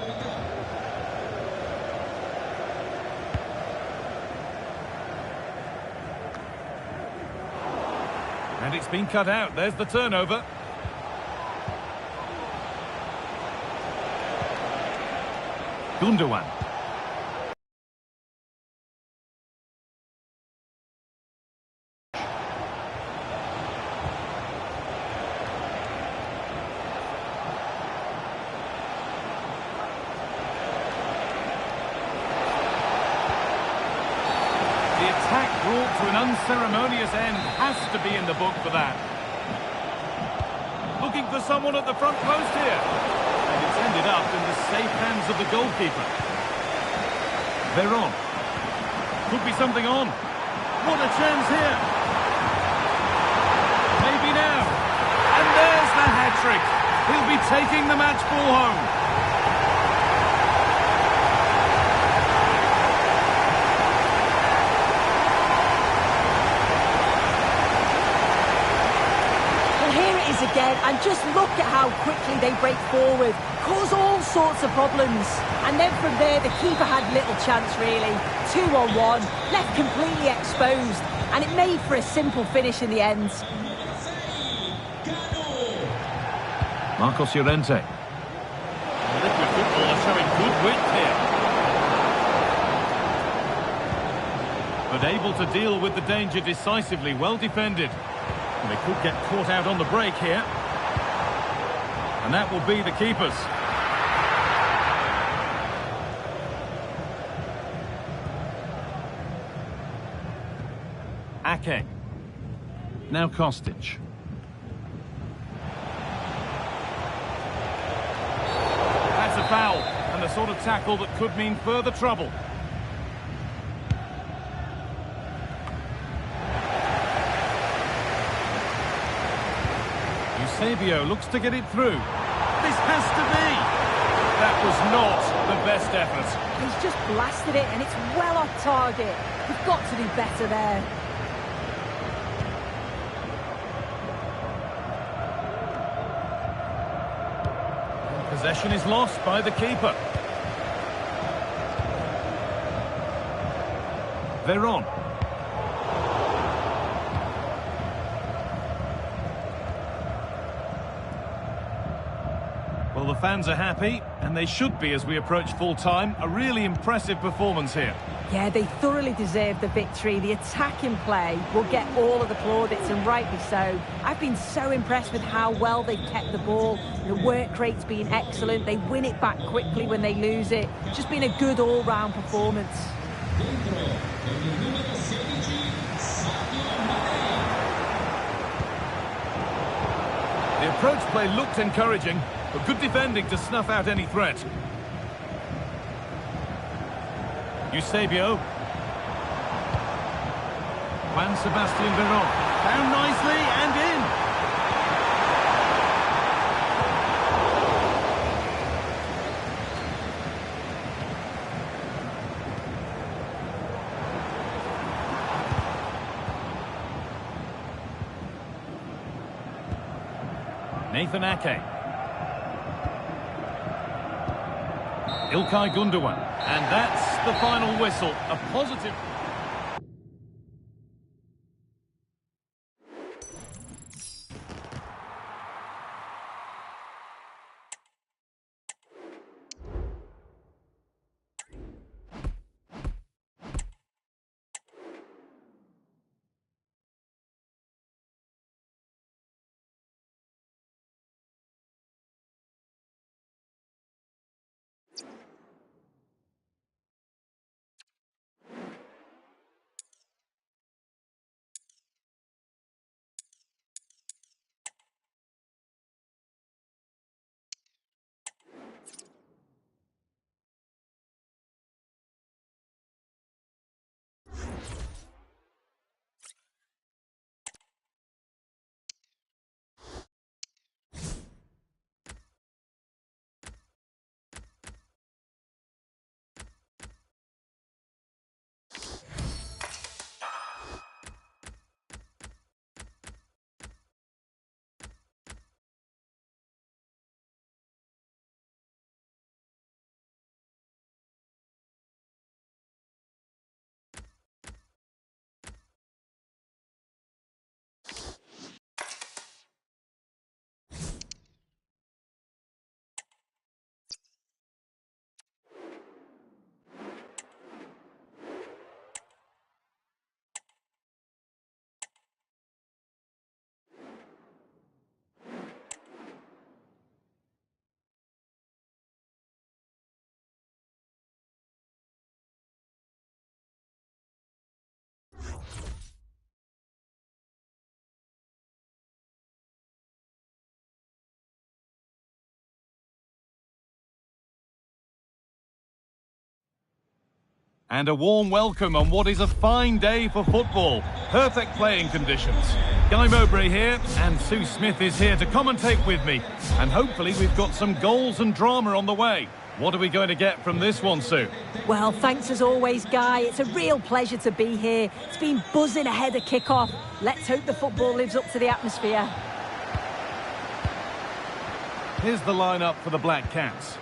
And it's been cut out. There's the turnover. Gundogan. Brought to an unceremonious end, has to be in the book for that. Looking for someone at the front post here. And it's ended up in the safe hands of the goalkeeper. Veron. Could be something on. What a chance here. Maybe now. And there's the hat-trick. He'll be taking the match ball home. Again, and just look at how quickly they break forward, cause all sorts of problems, and then from there the keeper had little chance really. 2-on-1, left completely exposed, and it made for a simple finish in the end. Marcos Llorente. Liquid football are showing good width here. But able to deal with the danger decisively, well defended. And they could get caught out on the break here. And that will be the keepers. Ake. Now Kostic. That's a foul, and the sort of tackle that could mean further trouble. Eusebio looks to get it through. This has to be! That was not the best effort. He's just blasted it, and it's well off target. You've got to do better there. Possession is lost by the keeper. Veron. Well, the fans are happy, and they should be as we approach full time. A really impressive performance here. Yeah, they thoroughly deserve the victory. The attacking play will get all of the plaudits, and rightly so. I've been so impressed with how well they've kept the ball. The work rate's been excellent. They win it back quickly when they lose it. It's just been a good all-round performance. The approach play looked encouraging, but good defending to snuff out any threat. Eusebio. Juan Sebastian Veron. Found nicely and in. Nathan Ake. Ilkay Gundogan. And that's the final whistle. A positive... And a warm welcome on what is a fine day for football. Perfect playing conditions. Guy Mowbray here, and Sue Smith is here to commentate with me. And hopefully we've got some goals and drama on the way. What are we going to get from this one, Sue? Well, thanks as always, Guy. It's a real pleasure to be here. It's been buzzing ahead of kick-off. Let's hope the football lives up to the atmosphere. Here's the lineup for the Black Cats.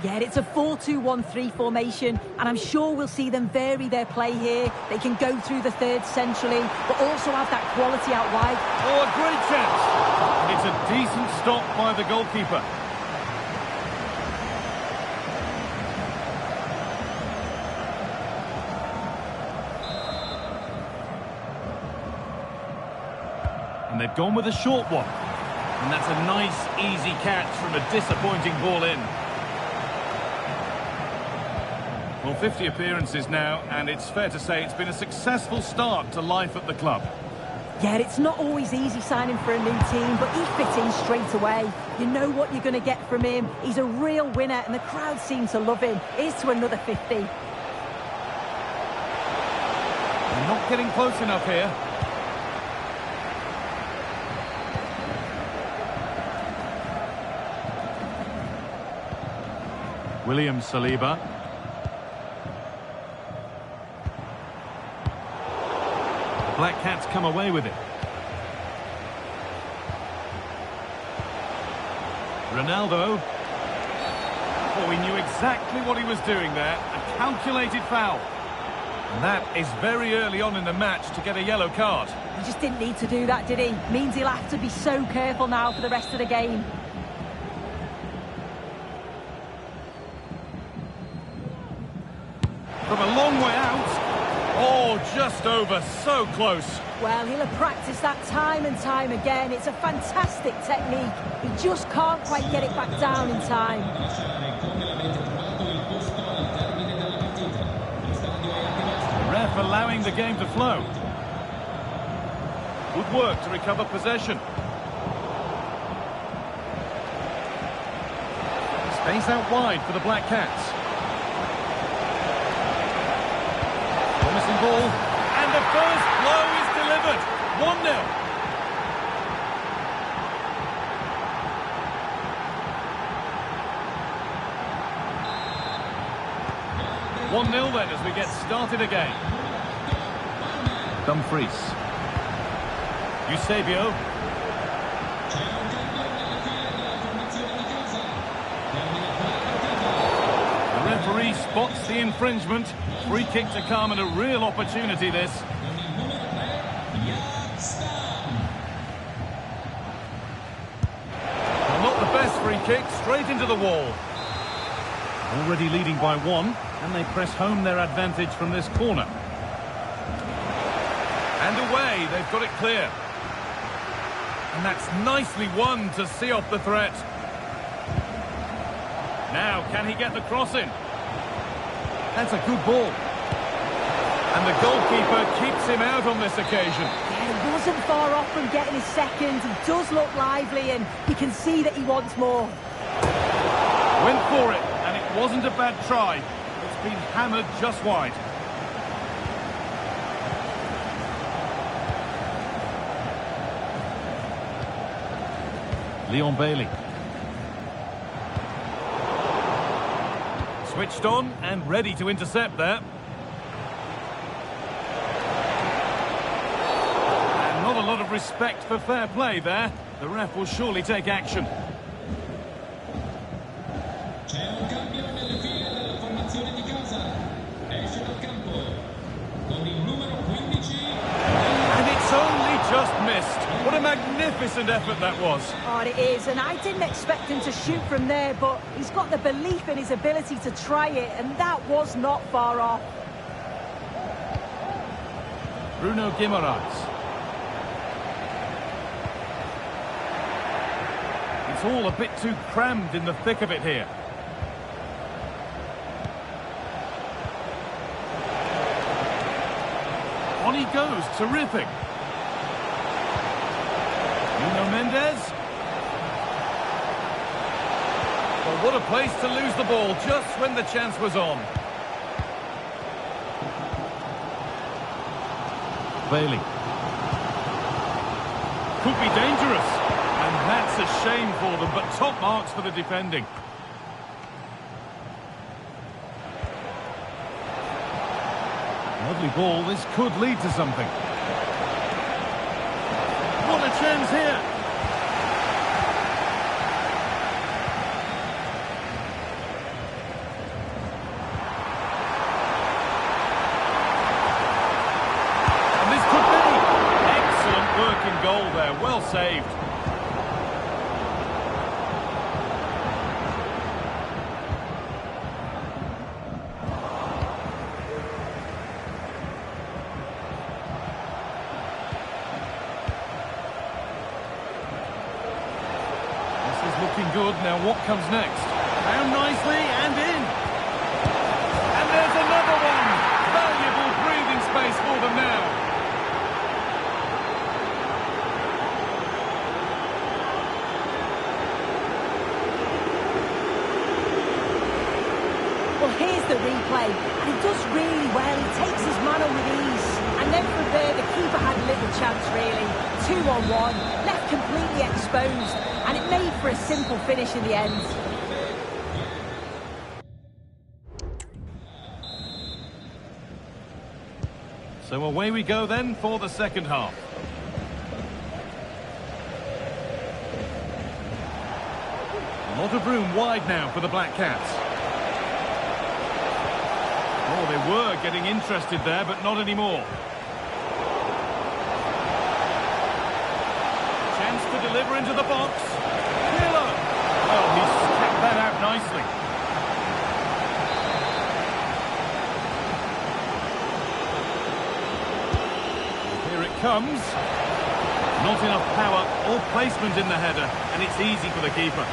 Yeah, it's a 4-2-1-3 formation, and I'm sure we'll see them vary their play here. They can go through the third centrally, but also have that quality out wide. Oh, a great chance! It's a decent stop by the goalkeeper. And they've gone with a short one. And that's a nice, easy catch from a disappointing ball in. Well, 50 appearances now, and it's fair to say it's been a successful start to life at the club. Yeah, it's not always easy signing for a new team, but he fit in straight away. You know what you're going to get from him. He's a real winner, and the crowd seem to love him. Here's to another 50. They're not getting close enough here. William Saliba. The Black Cats come away with it. Ronaldo. Oh, he knew exactly what he was doing there. A calculated foul. And that is very early on in the match to get a yellow card. He just didn't need to do that, did he? Means he'll have to be so careful now for the rest of the game. From a long way out. Oh, just over, so close. Well, he'll have practiced that time and time again. It's a fantastic technique. He just can't quite get it back down in time. The ref allowing the game to flow. Good work to recover possession. Space out wide for the Black Cats. Promising ball, and the first blow is delivered. 1-0. Then as we get started again. Dumfries. Eusebio. The referee spots the infringement. Free kick to come, and a real opportunity this. Well, not the best free kick, straight into the wall. Already leading by one, and they press home their advantage from this corner. And away, they've got it clear. And that's nicely won to see off the threat. Now, can he get the cross in? That's a good ball. And the goalkeeper keeps him out on this occasion. Yeah, he wasn't far off from getting his second. He does look lively, and you can see that he wants more. Went for it, and it wasn't a bad try. It's been hammered just wide. Leon Bailey. Switched on and ready to intercept there. And not a lot of respect for fair play there. The ref will surely take action. And it's only just missed. What a magnificent effort that was. Oh, it is, and I didn't expect him to shoot from there, but he's got the belief in his ability to try it, and that was not far off. Bruno Guimaraes. It's all a bit too crammed in the thick of it here. On he goes, terrific. Nuno Mendes. Well, what a place to lose the ball just when the chance was on. Bailey. Could be dangerous. And that's a shame for them, but top marks for the defending. Lovely ball, this could lead to something. What a chance here! And this could be! Excellent work in goal there, well saved. good. Now what comes next? Down nicely and in. And there's another one. Valuable breathing space for them now. Well, here's the replay, and he does really well. He takes his man on with ease. And then from there, the keeper had little chance, really. 2-on-1, left completely exposed, and it made for a simple finish in the end. So away we go then for the second half. A lot of room wide now for the Black Cats. Oh, they were getting interested there, but not anymore. Chance to deliver into the box. Miller! Well, he's kept that out nicely. Here it comes. Not enough power or placement in the header, and it's easy for the keeper.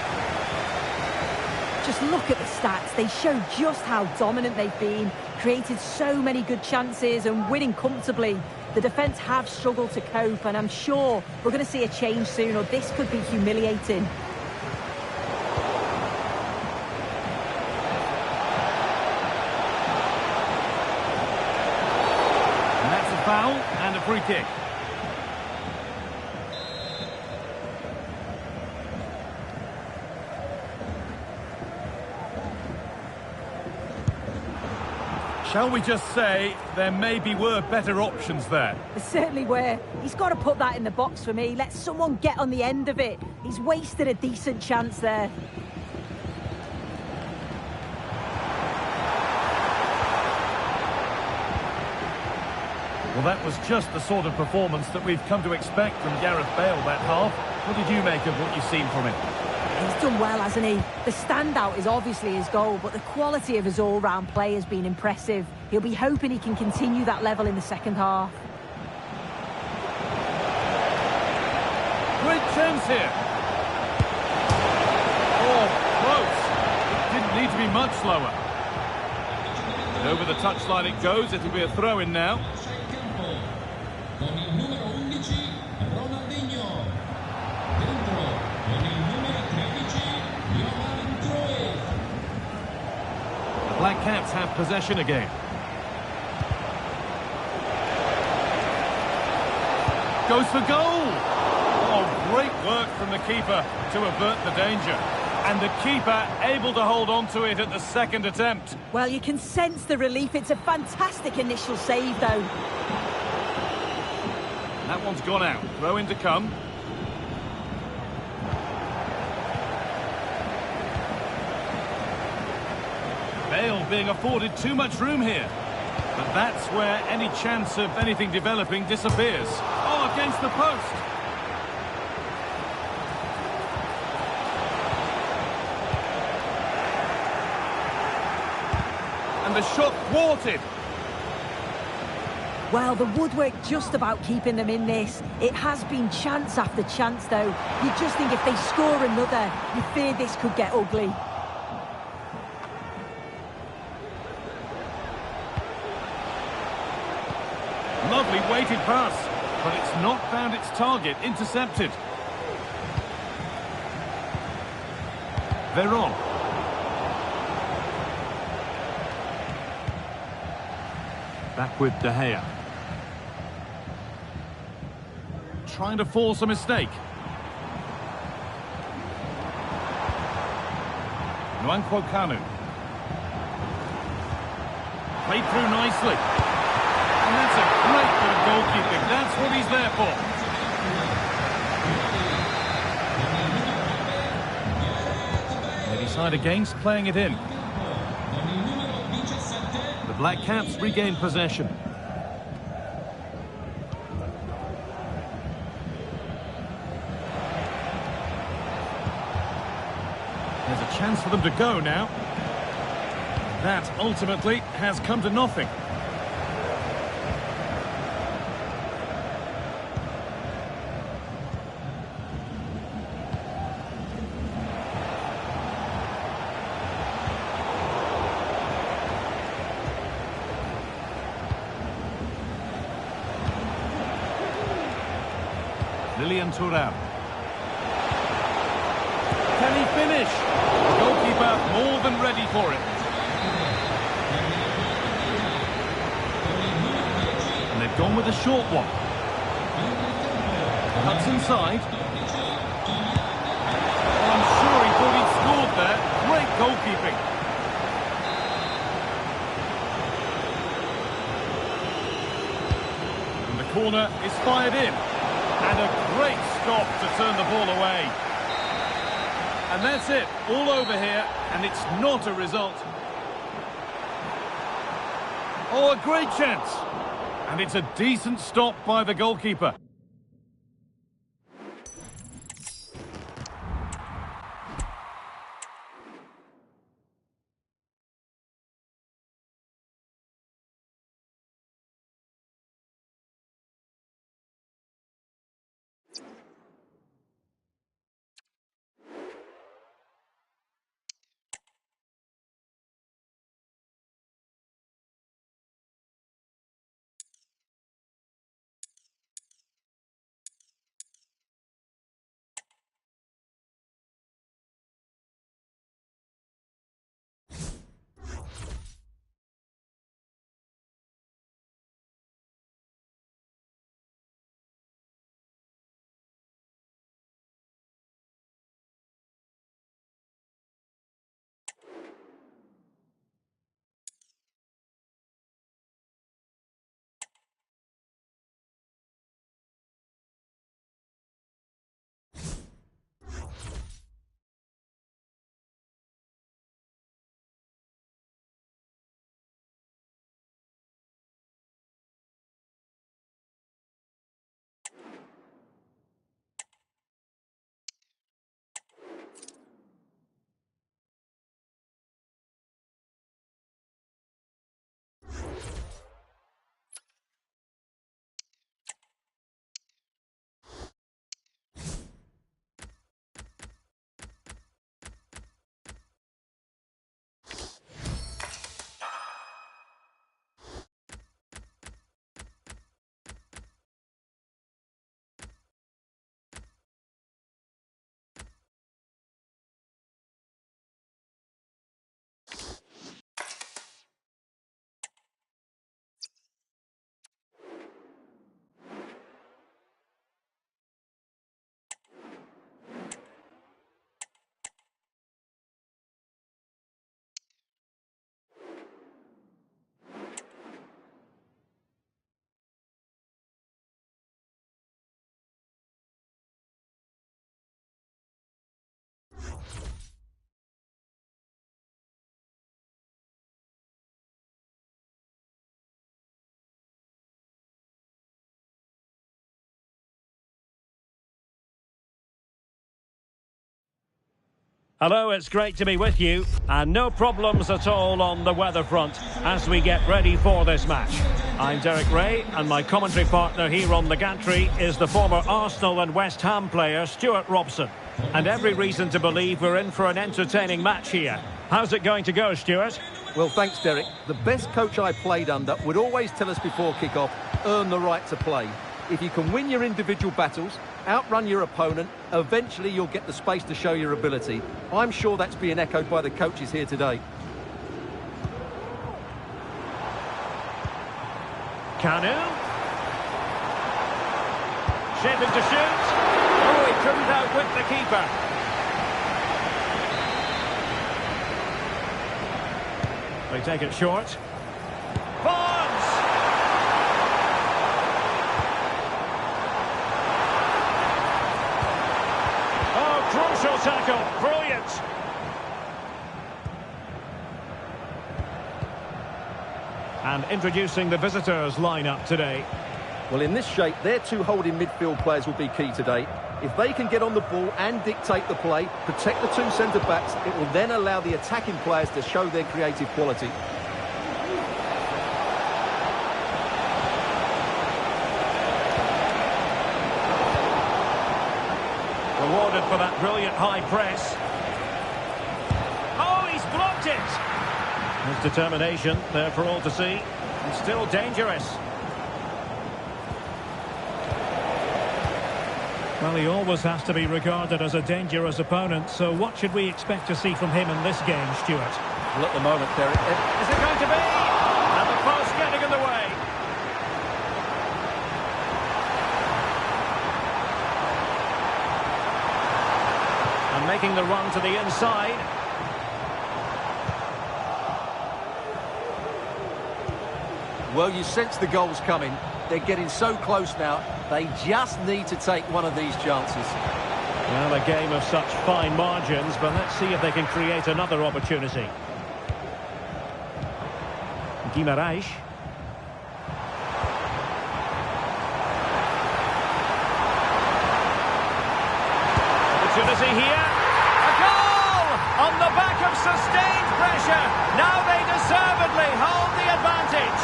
Just look at the stats. They show just how dominant they've been. Created so many good chances and winning comfortably. The defence have struggled to cope, and I'm sure we're going to see a change soon, or this could be humiliating. And that's a foul and a free kick. Shall we just say there maybe were better options there? There certainly were. He's got to put that in the box for me. Let someone get on the end of it. He's wasted a decent chance there. Well, that was just the sort of performance that we've come to expect from Gareth Bale that half. What did you make of what you've seen from him? He's done well, hasn't he? The standout is obviously his goal, but the quality of his all-round play has been impressive. He'll be hoping he can continue that level in the second half. Great chance here. Oh, close. It didn't need to be much slower. And over the touchline it goes. It'll be a throw-in now. Black Cats have possession again. Goes for goal! Oh, great work from the keeper to avert the danger. And the keeper able to hold on to it at the second attempt. Well, you can sense the relief. It's a fantastic initial save, though. That one's gone out. Throw in to come. Bale being afforded too much room here. But that's where any chance of anything developing disappears. Oh, against the post. And the shot thwarted. Well, the woodwork just about keeping them in this. It has been chance after chance, though. You just think if they score another, you fear this could get ugly. Lovely weighted pass, but it's not found its target. Intercepted. Veron. Back with De Gea. Trying to force a mistake. Nwankwo Kanu. Played through nicely. And that's a great bit of goalkeeping. That's what he's there for. They decide against playing it in. The Black Cats regain possession. There's a chance for them to go now. That ultimately has come to nothing. Lilian Thuram. Can he finish? The goalkeeper more than ready for it. And they've gone with a short one. Cuts inside. Oh, I'm sure he thought he'd scored there. Great goalkeeping. And the corner is fired in. And a great stop to turn the ball away. And that's it, all over here, and it's not a result. Oh, a great chance. And it's a decent stop by the goalkeeper. Hello, it's great to be with you, and no problems at all on the weather front as we get ready for this match. I'm Derek Ray, and my commentary partner here on the gantry is the former Arsenal and West Ham player Stuart Robson. And every reason to believe we're in for an entertaining match here. How's it going to go, Stuart? Well, thanks, Derek. The best coach I played under would always tell us before kick-off, earn the right to play. If you can win your individual battles, outrun your opponent, eventually you'll get the space to show your ability. I'm sure that's being echoed by the coaches here today. Kanu. Shaping to shoot. Oh, he couldn't outwit the keeper. They take it short. Barnes! Oh, crucial tackle. Brilliant. And introducing the visitors lineup today. Well, in this shape, their two holding midfield players will be key today. If they can get on the ball and dictate the play, protect the two centre-backs, it will then allow the attacking players to show their creative quality. Rewarded for that brilliant high press. Oh, he's blocked it! His determination there for all to see. And still dangerous. Well, he always has to be regarded as a dangerous opponent, so what should we expect to see from him in this game, Stuart? Well, at the moment, Derek, Is it going to be? And the post getting in the way. And making the run to the inside. well, you sense the goals coming. They're getting so close now. They just need to take one of these chances. Well, a game of such fine margins, but let's see if they can create another opportunity. Guimaraes. Opportunity here. A goal! On the back of sustained pressure. Now they deservedly hold the advantage.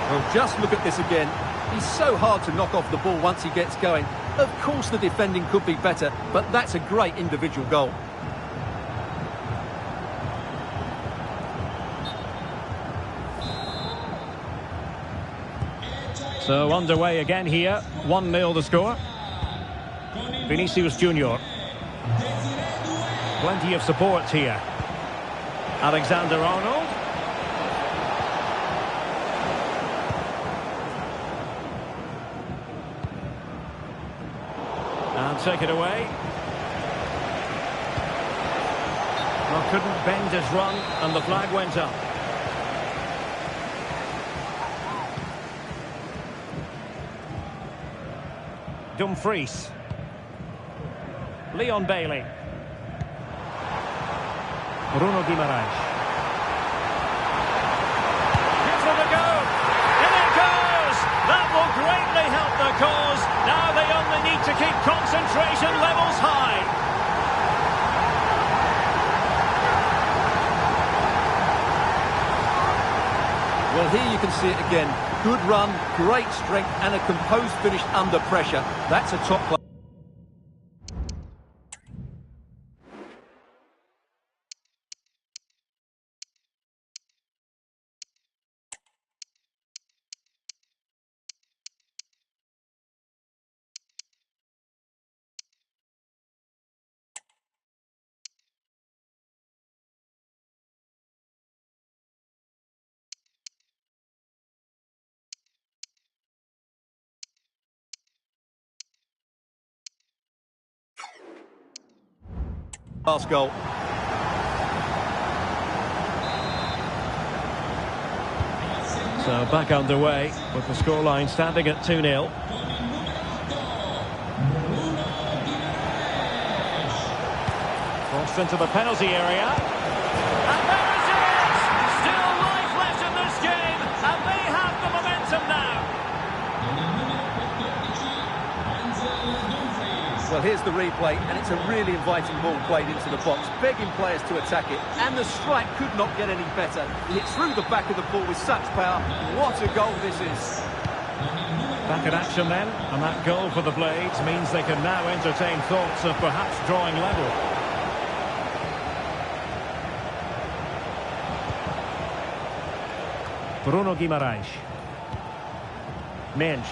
Well, just look at this again. He's so hard to knock off the ball once he gets going. Of course the defending could be better, but that's a great individual goal. So underway again here. 1-0 the score. Vinicius Junior. Plenty of support here. Alexander-Arnold. And take it away. Well, couldn't bend his run, and the flag went up. Dumfries. Leon Bailey. Bruno Guimaraes. Here's for the goal. In it goes. That will greatly help the cause. Now they only need to keep concentration levels high. Well, here you can see it again. Good run, great strength, and a composed finish under pressure. That's a top class. Last goal. So back underway with the scoreline standing at 2-0. Crossed into the penalty area. And there it is! Still life left in this game, and they have the momentum now. Well, here's the replay, and it's a really inviting ball played into the box, begging players to attack it, and the strike could not get any better. Hit through the back of the ball with such power. What a goal this is. Back in action then, and that goal for the Blades means they can now entertain thoughts of perhaps drawing level. Bruno Guimaraes. Mensch.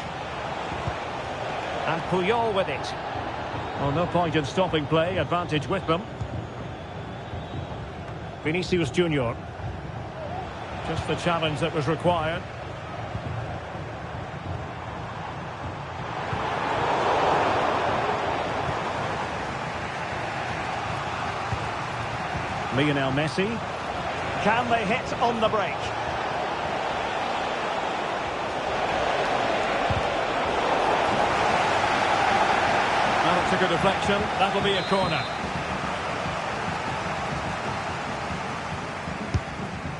And Puyol with it. Well, no point in stopping play, advantage with them. Vinicius Junior. Just the challenge that was required. Lionel Messi. Can they hit on the break? Well, it's a good deflection. That'll be a corner.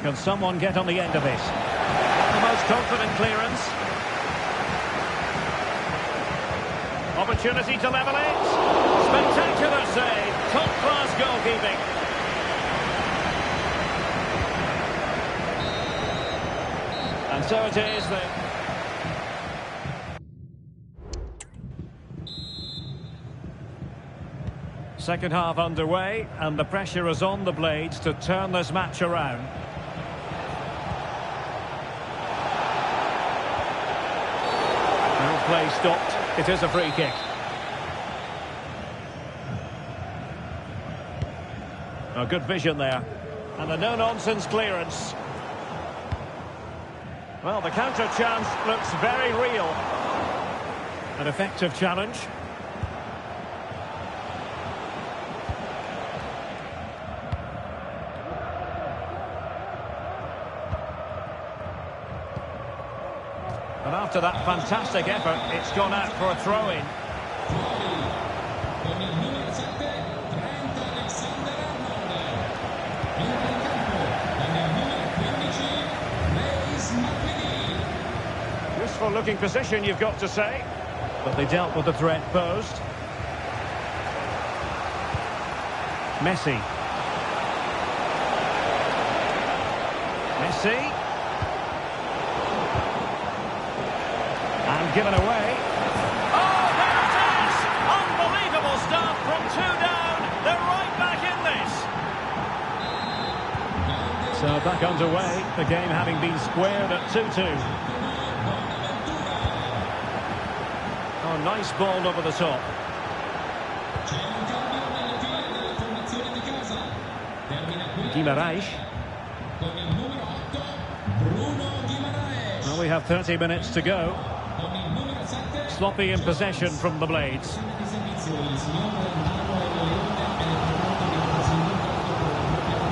Can someone get on the end of this? The most confident clearance. Opportunity to level it. Spectacular save. Top-class goalkeeping. And so it is that... Second half underway, and the pressure is on the Blades to turn this match around. No play stopped. It is a free kick. Oh, good vision there. And a no-nonsense clearance. Well, the counter chance looks very real. An effective challenge. And after that fantastic effort, it's gone out for a throw-in. Useful looking position, you've got to say. But they dealt with the threat posed. Messi. And given away. Oh, there it is! Unbelievable start from two down. They're right back in this. So back underway, the game having been squared at 2-2. Oh, nice ball over the top. Guimaraes. Well, we have 30 minutes to go. Sloppy in possession from the Blades.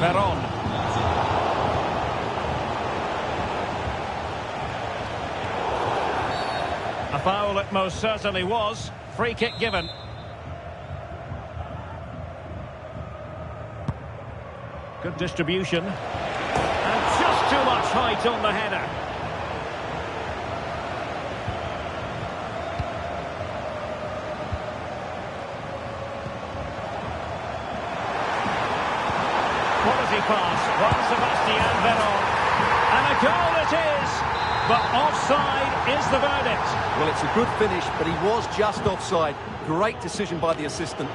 Veron. A foul it most certainly was. Free kick given. Good distribution. And just too much height on the header. Quality pass. Juan Sebastian Veron. And a goal it is. But offside is the verdict. Well, it's a good finish, but he was just offside. Great decision by the assistant.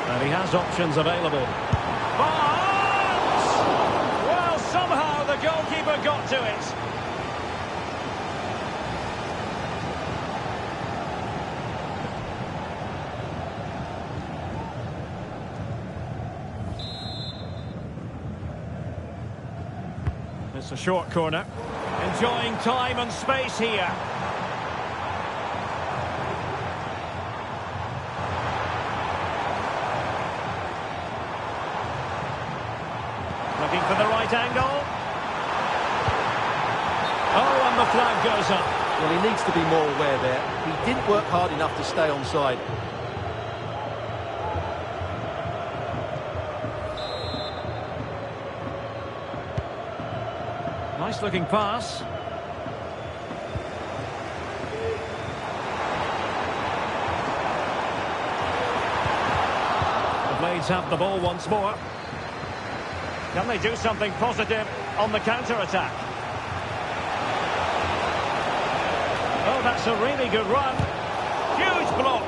And he has options available. Barnes! Well, somehow the goalkeeper got to it. It's a short corner. Enjoying time and space here. Looking for the right angle. Oh, and the flag goes up. Well, he needs to be more aware there. He didn't work hard enough to stay onside. Nice looking pass. The Blades have the ball once more. Can they do something positive on the counter-attack? Oh, that's a really good run. Huge block.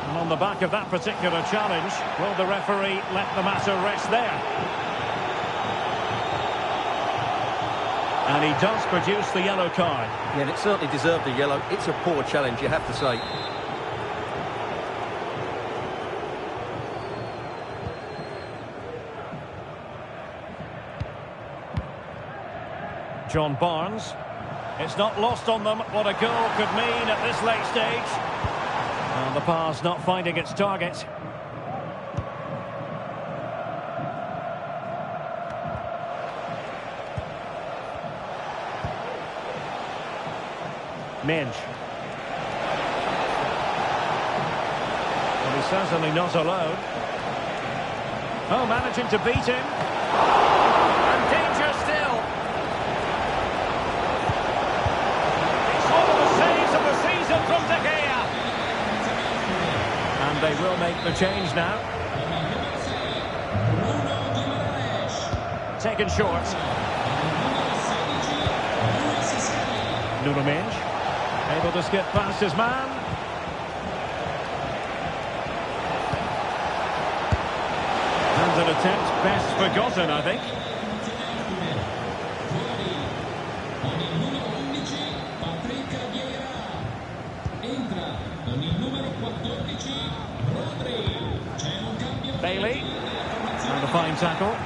And on the back of that particular challenge, will the referee let the matter rest there? And he does produce the yellow card. Yeah, and it certainly deserved the yellow. It's a poor challenge, you have to say. John Barnes. It's not lost on them what a goal could mean at this late stage. And the pass not finding its target. Minge. Well, he's certainly not alone. Oh, managing to beat him. And danger still. It's one of the saves of the season from De Gea. And they will make the change now. taken short. Nuno Mendes, able to skip past his man. And an attempt best forgotten, I think. Bailey, and a fine tackle.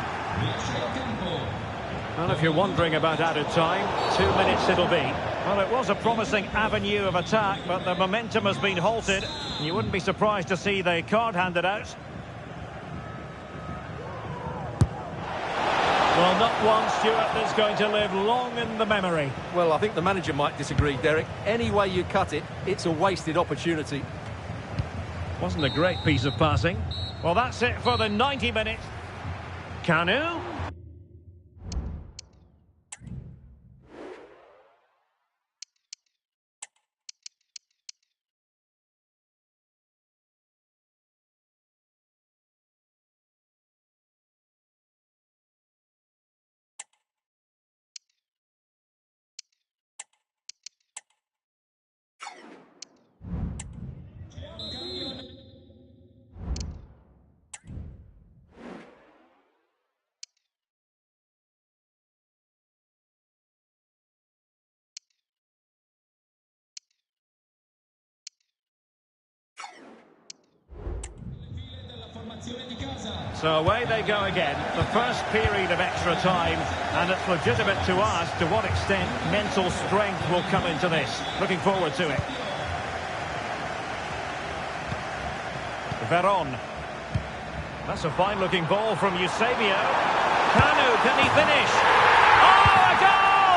Well, if you're wondering about added time, 2 minutes it'll be. Well, it was a promising avenue of attack, but the momentum has been halted. You wouldn't be surprised to see the card handed out. Well, not one, Stuart, that's going to live long in the memory. Well, I think the manager might disagree, Derek. Any way you cut it, it's a wasted opportunity. Wasn't a great piece of passing. Well, that's it for the 90 minutes. Kanu. So away they go again, the first period of extra time, and it's legitimate to ask to what extent mental strength will come into this. Looking forward to it. Veron. That's a fine-looking ball from Eusebio. Kanu, can he finish? Oh, a goal!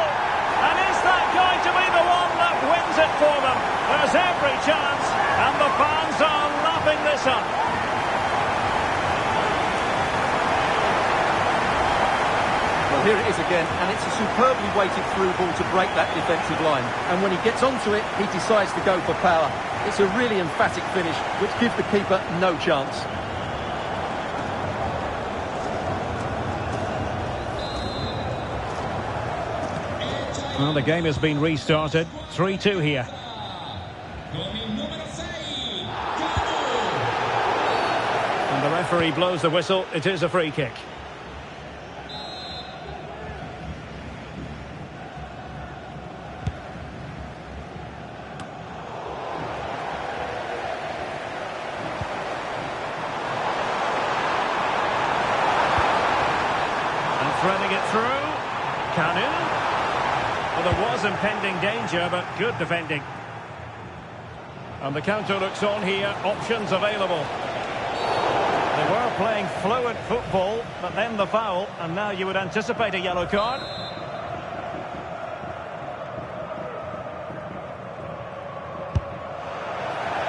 And is that going to be the one that wins it for them? There's every chance, and the fans are lapping this up. Well, here it is again, and it's a superbly weighted through ball to break that defensive line. And when he gets onto it, he decides to go for power. It's a really emphatic finish, which gives the keeper no chance. Well, the game has been restarted. 3-2 here. And the referee blows the whistle. It is a free kick. Threading it through. Kanu. Well, there was impending danger, but good defending. And the counter looks on here. Options available. They were playing fluid football, but then the foul, and now you would anticipate a yellow card.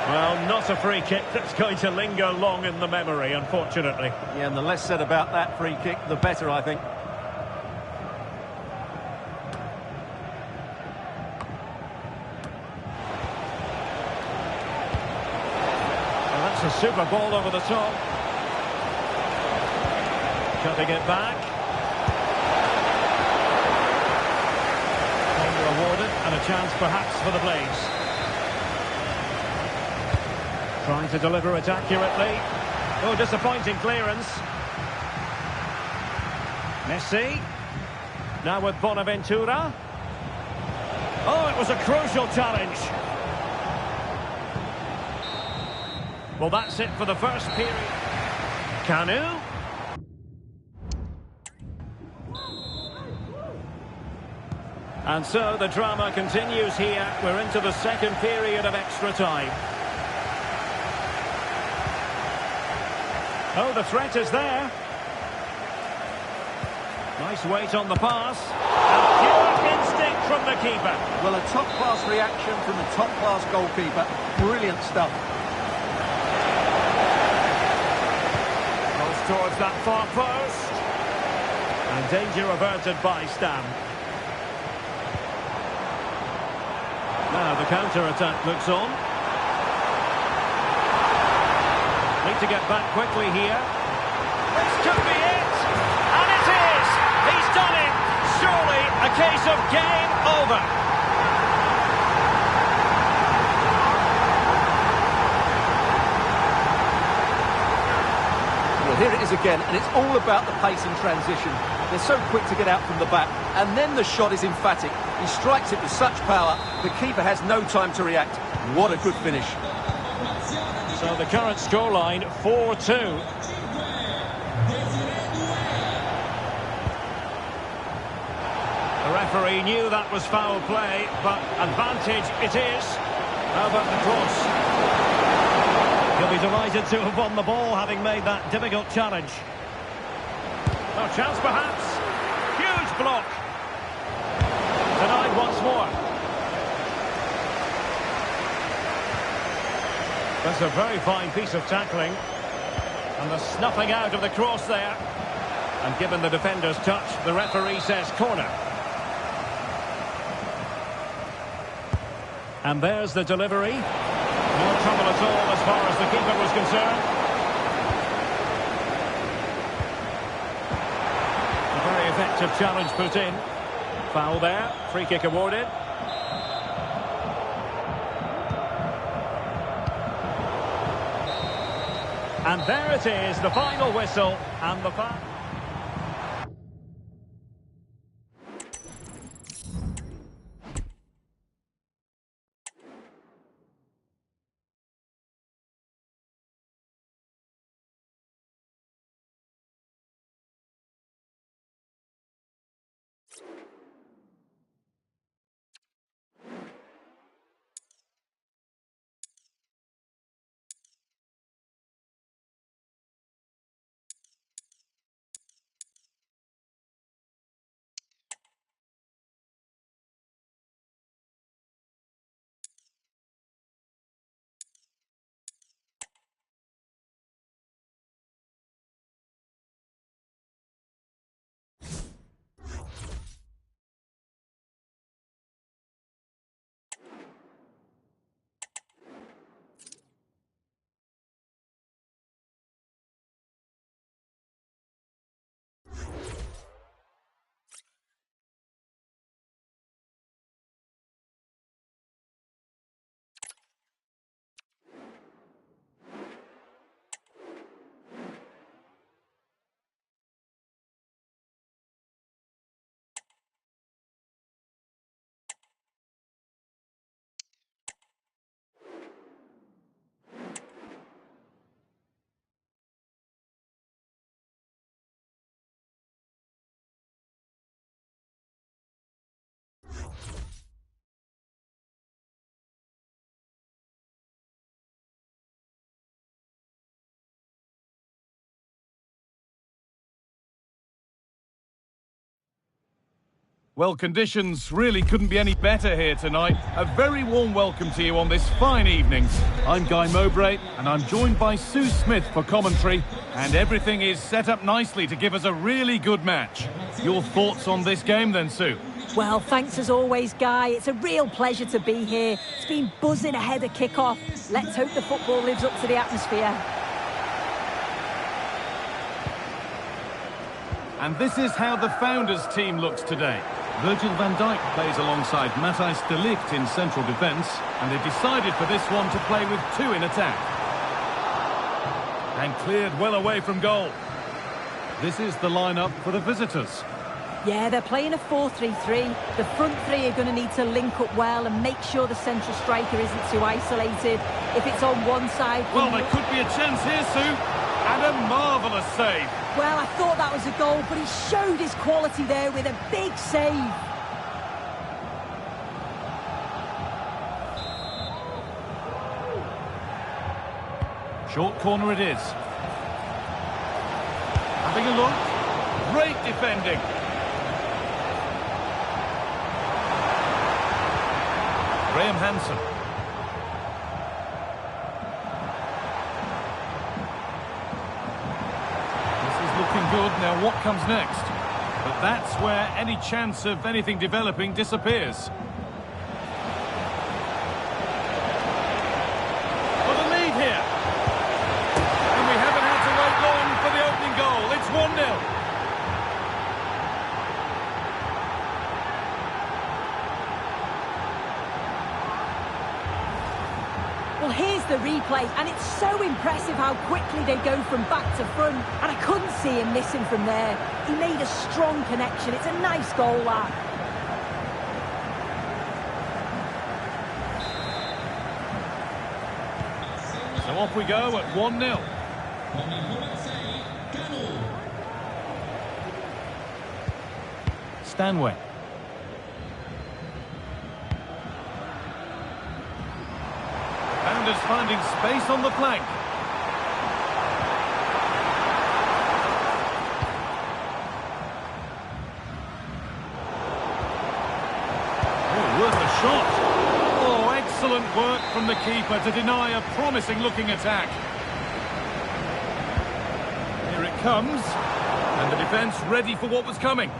Well, not a free kick that's going to linger long in the memory, unfortunately. Yeah, and the less said about that free kick, the better, I think. A super ball over the top. Cutting it back. Corner awarded and a chance perhaps for the Blades. Trying to deliver it accurately. Oh, disappointing clearance. Messi. Now with Bonaventura. Oh, it was a crucial challenge. Well, that's it for the first period. Kanu. And so the drama continues here. We're into the second period of extra time. Oh, the threat is there. Nice weight on the pass. And pure instinct from the keeper. Well, a top-class reaction from a top-class goalkeeper. Brilliant stuff. Towards that far post. And danger averted by Stam. Now the counter-attack looks on. Need to get back quickly here. This could be it. And it is! The case of game over. Well, here it is again, and it's all about the pace in transition. They're so quick to get out from the back, and then the shot is emphatic. He strikes it with such power, the keeper has no time to react. What a good finish. So the current scoreline, 4-2. The referee knew that was foul play, but advantage it is. How about the cross? He'll be delighted to have won the ball, having made that difficult challenge. No chance, perhaps. Huge block. Denied once more. That's a very fine piece of tackling. And the snuffing out of the cross there. And given the defender's touch, the referee says corner. And there's the delivery. No trouble at all as far as the keeper was concerned. A very effective challenge put in. Foul there. Free kick awarded. And there it is, the final whistle and the foul. Well, conditions really couldn't be any better here tonight. A very warm welcome to you on this fine evening. I'm Guy Mowbray, and I'm joined by Sue Smith for commentary. And everything is set up nicely to give us a really good match. Your thoughts on this game then, Sue? Well, thanks as always, Guy. It's a real pleasure to be here. It's been buzzing ahead of kick-off. Let's hope the football lives up to the atmosphere. And this is how the Founders team looks today. Virgil van Dijk plays alongside Matthijs de Ligt in central defence, and they decided for this one to play with two in attack. And cleared well away from goal. This is the lineup for the visitors. Yeah, they're playing a 4-3-3. The front three are going to need to link up well and make sure the central striker isn't too isolated. If it's on one side... Well, there could be a chance here, Sue. And a marvellous save. Well, I thought that was a goal, but he showed his quality there with a big save. Short corner it is. Having a look. Great defending. Graham Hansen. Looking good. Now what comes next? But that's where any chance of anything developing disappears. For the lead here. And we haven't had to wait long for the opening goal. It's 1-0. Here's the replay, and it's so impressive how quickly they go from back to front, and I couldn't see him missing from there. He made a strong connection. It's a nice goal, that. So off we go at 1-0. Stanway. Founders finding space on the flank. Oh, worth a shot. Oh, excellent work from the keeper to deny a promising-looking attack. Here it comes, and the defence ready for what was coming.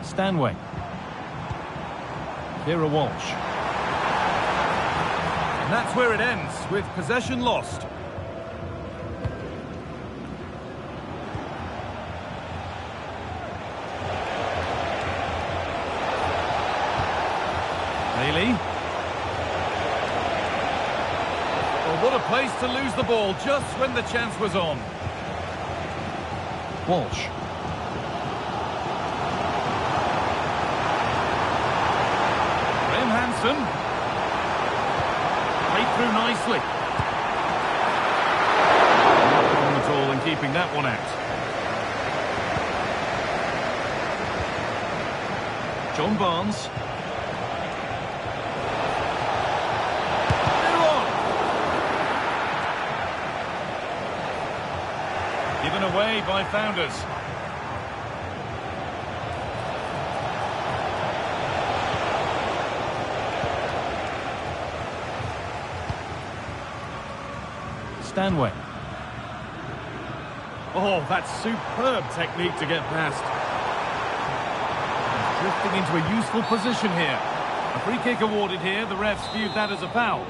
Stanway. Kira Walsh. And that's where it ends, with possession lost. Bailey. Oh, what a place to lose the ball just when the chance was on. Walsh. Hansen. Played through nicely. No problem at all in keeping that one out. John Barnes. Given away by Founders. Stanway. Oh, that's superb technique to get past. He's drifting into a useful position here. A free kick awarded here. The refs viewed that as a foul.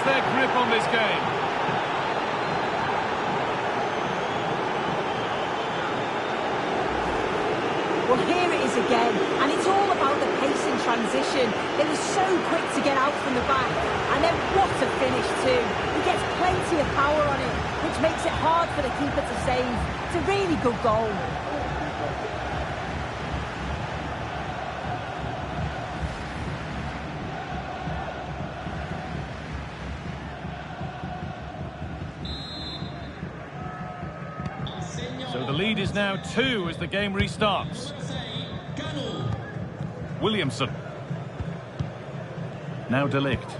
Their grip on this game. Well, here it is again, and it's all about the pace in transition. They were so quick to get out from the back, and then what a finish too. He gets plenty of power on it, which makes it hard for the keeper to save. It's a really good goal. So the lead is now 2 as the game restarts. Williamson. Now De Ligt.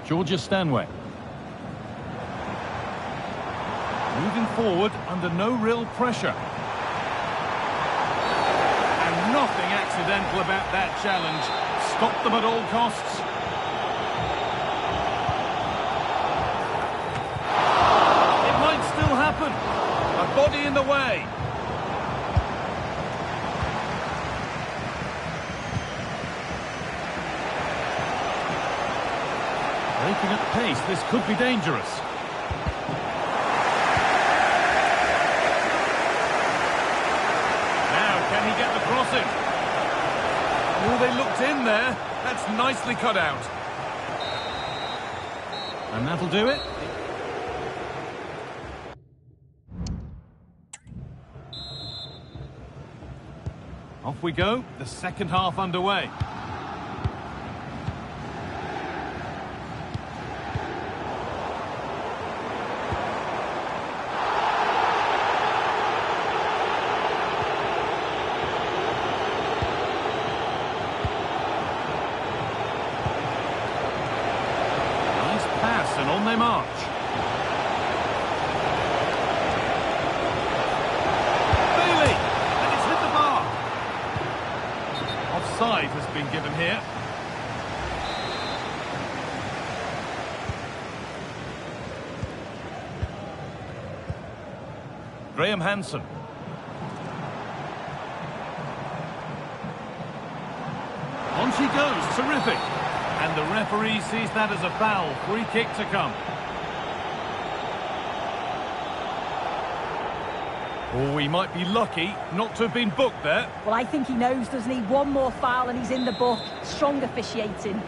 Georgia Stanway. Moving forward under no real pressure. And nothing accidental about that challenge. Stop them at all costs. A body in the way. Breaking at pace, this could be dangerous. Now, can he get the cross in? Oh, they looked in there. That's nicely cut out. And that'll do it. Off we go, the second half underway. Nice pass and on they march. Offside has been given here. Graham Hansen. On she goes, terrific. And the referee sees that as a foul. Free kick to come. Oh, he might be lucky not to have been booked there. Well, I think he knows, doesn't he? One more foul and he's in the book. Strong officiating.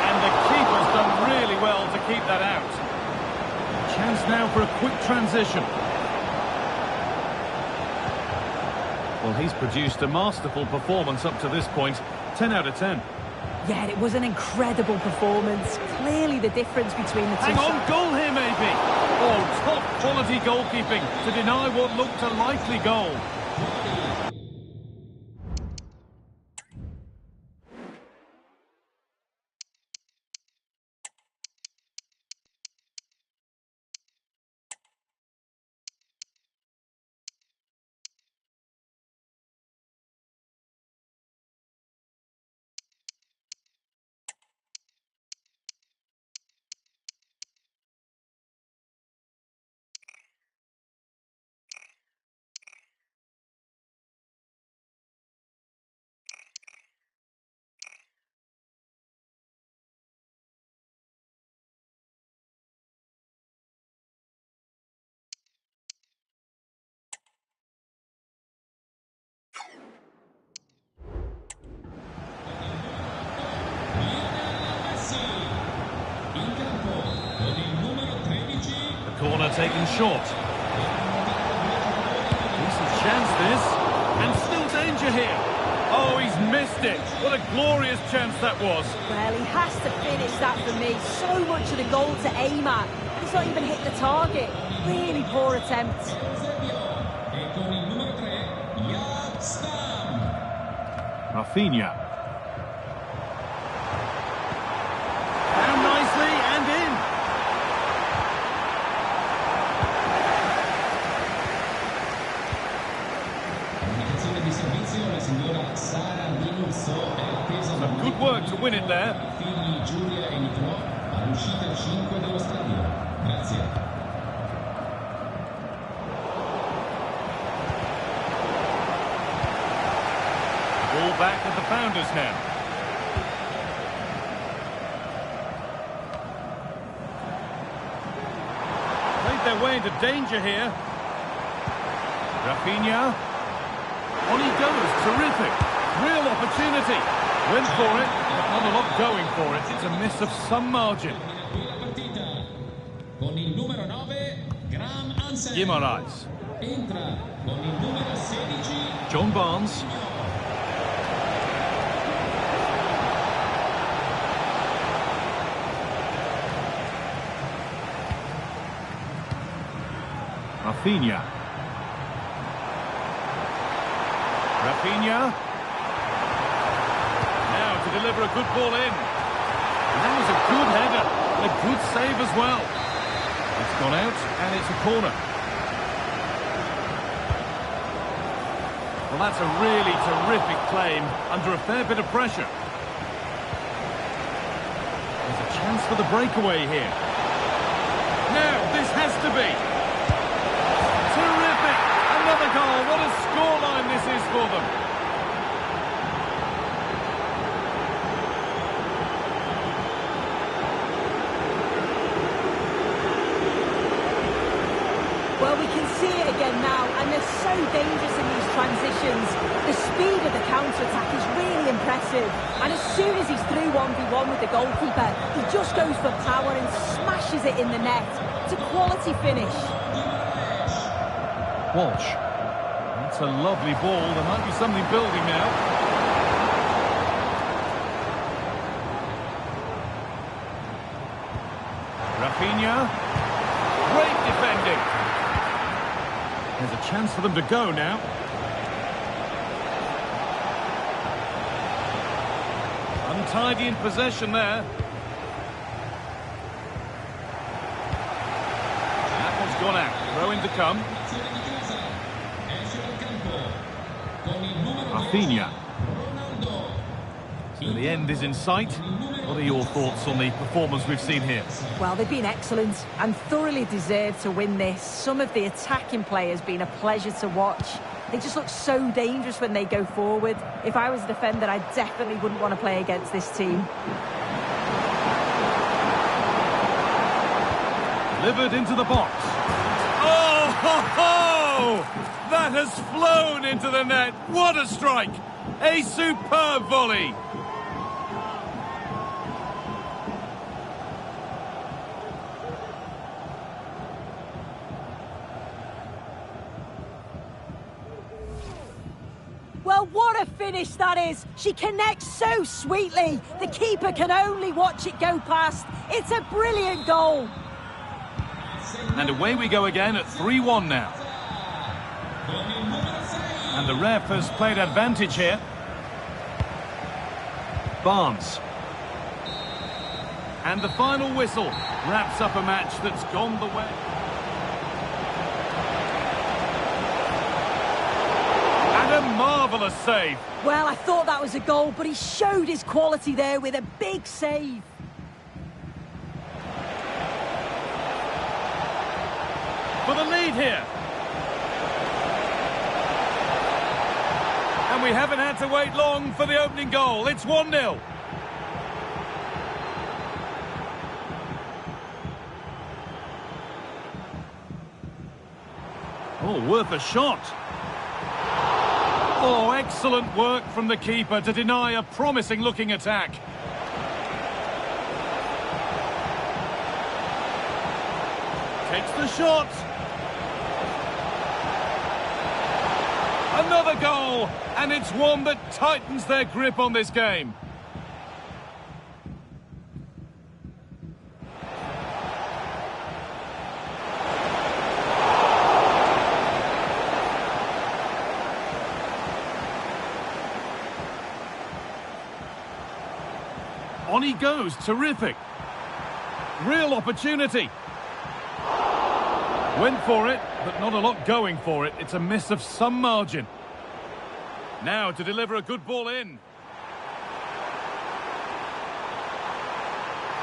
And the keeper's done really well to keep that out. Chance now for a quick transition. Well, he's produced a masterful performance up to this point. 10 out of 10. Yeah, it was an incredible performance. Clearly the difference between the two. Hang on, goal here maybe. Oh, top quality goalkeeping to deny what looked a likely goal. Corner taken short. Decent chance this. And still danger here. Oh, he's missed it. What a glorious chance that was. Well, he has to finish that for me. So much of the goal to aim at. And he's not even hit the target. Really poor attempt. Rafinha. Down nicely and in. Some good work to win it there. Ball back at the Founders now. Played their way into danger here. Rafinha. On he goes, terrific. Real opportunity. Went for it, but not a lot going for it. It's a miss of some margin. Guimaraes. John Barnes. Rafinha. Rafinha. Now to deliver a good ball in. And that was a good header. And a good save as well. It's gone out and it's a corner. Well, that's a really terrific claim under a fair bit of pressure. There's a chance for the breakaway here. Now, this has to be. Terrific! Another goal. What a scoreline this is for them. Well, we can see it again now, and they're so dangerous in these transitions. The speed of the counter-attack is really impressive. And as soon as he's through 1v1 with the goalkeeper, he just goes for power and smashes it in the net. It's a quality finish. Walsh. That's a lovely ball. There might be something building now. Rafinha. Great defending. There's a chance for them to go now. Untidy in possession there. That one's gone out. Throw in to come. Rafinha. So the end is in sight. What are your thoughts on the performance we've seen here? Well, they've been excellent and thoroughly deserved to win this. Some of the attacking players been a pleasure to watch. They just look so dangerous when they go forward. If I was a defender, I definitely wouldn't want to play against this team. Delivered into the box. Oh, ho, ho! That has flown into the net. What a strike! A superb volley. Well, what a finish that is. She connects so sweetly. The keeper can only watch it go past. It's a brilliant goal. And away we go again at 3-1 now. And the ref has played advantage here. Barnes. And the final whistle wraps up a match that's gone the way. And a marvellous save. Well, I thought that was a goal, but he showed his quality there with a big save. For the lead here. And we haven't had to wait long for the opening goal. It's 1-0. Oh, worth a shot. Oh, excellent work from the keeper to deny a promising-looking attack. Takes the shot. Another goal, and it's one that tightens their grip on this game. On he goes, terrific. Real opportunity. Went for it, but not a lot going for it. It's a miss of some margin. Now to deliver a good ball in.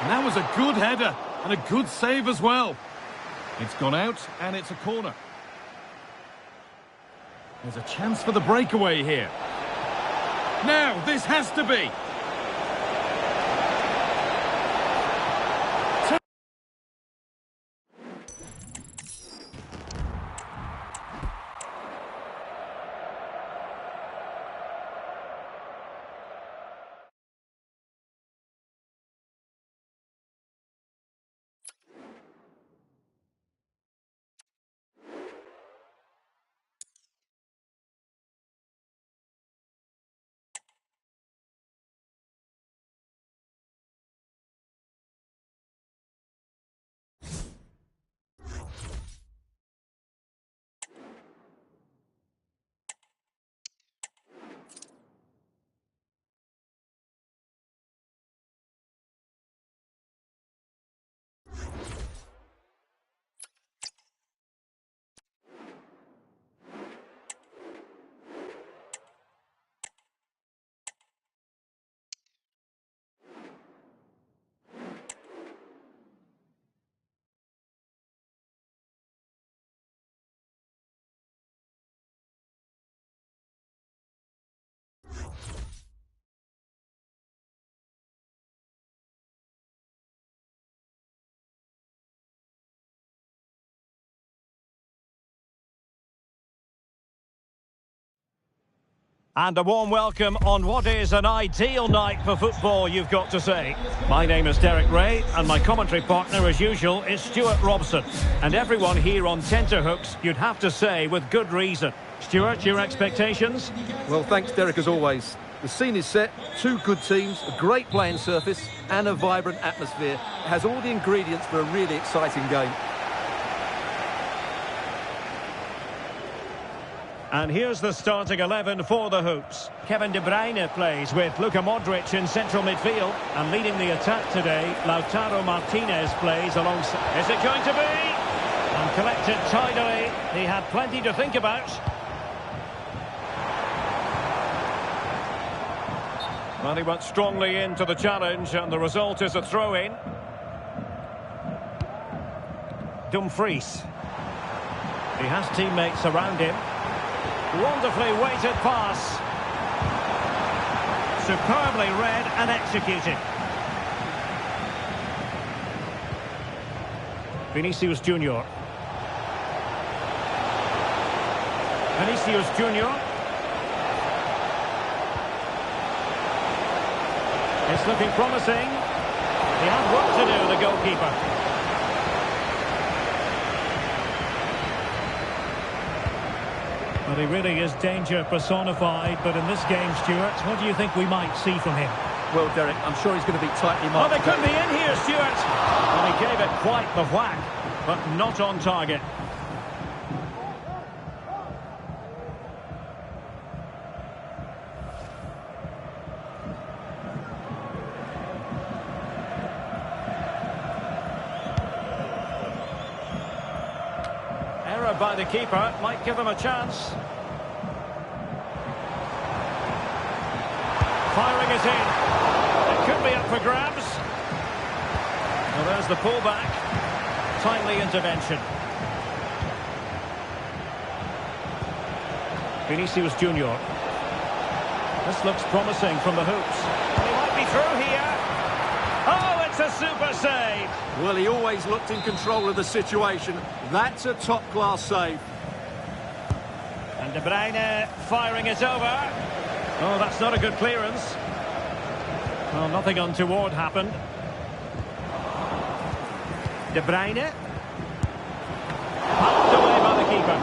And that was a good header and a good save as well. It's gone out and it's a corner. There's a chance for the breakaway here. Now, this has to be. And a warm welcome on what is an ideal night for football, you've got to say. My name is Derek Ray, and my commentary partner, as usual, is Stuart Robson. And everyone here on tenterhooks, you'd have to say, with good reason. Stuart, your expectations? Well, thanks, Derek, as always. The scene is set, two good teams, a great playing surface, and a vibrant atmosphere. It has all the ingredients for a really exciting game. And here's the starting 11 for the Hoops. Kevin De Bruyne plays with Luka Modric in central midfield. And leading the attack today, Lautaro Martinez plays alongside. Is it going to be? And collected tidily. He had plenty to think about. Well, he went strongly into the challenge, and the result is a throw-in. Dumfries. He has teammates around him. Wonderfully weighted pass. Superbly read and executed. Vinicius Junior. Vinicius Junior. It's looking promising. He had work to do, the goalkeeper. Well, he really is danger personified, but in this game, Stuart, what do you think we might see from him? Well, Derek, I'm sure he's going to be tightly Oh, marked. they could be in here, Stuart. Well, he gave it quite the whack, but not on target. Error by the keeper might give him a chance. Firing it in. It could be up for grabs. Well, there's the pullback. Timely intervention. Vinicius Junior. This looks promising from the hoops. He might be through here. Oh, it's a super save. Well, he always looked in control of the situation. That's a top-class save. And De Bruyne firing it over. Oh, that's not a good clearance. Well, nothing untoward happened. De Bruyne. Popped away by the keeper.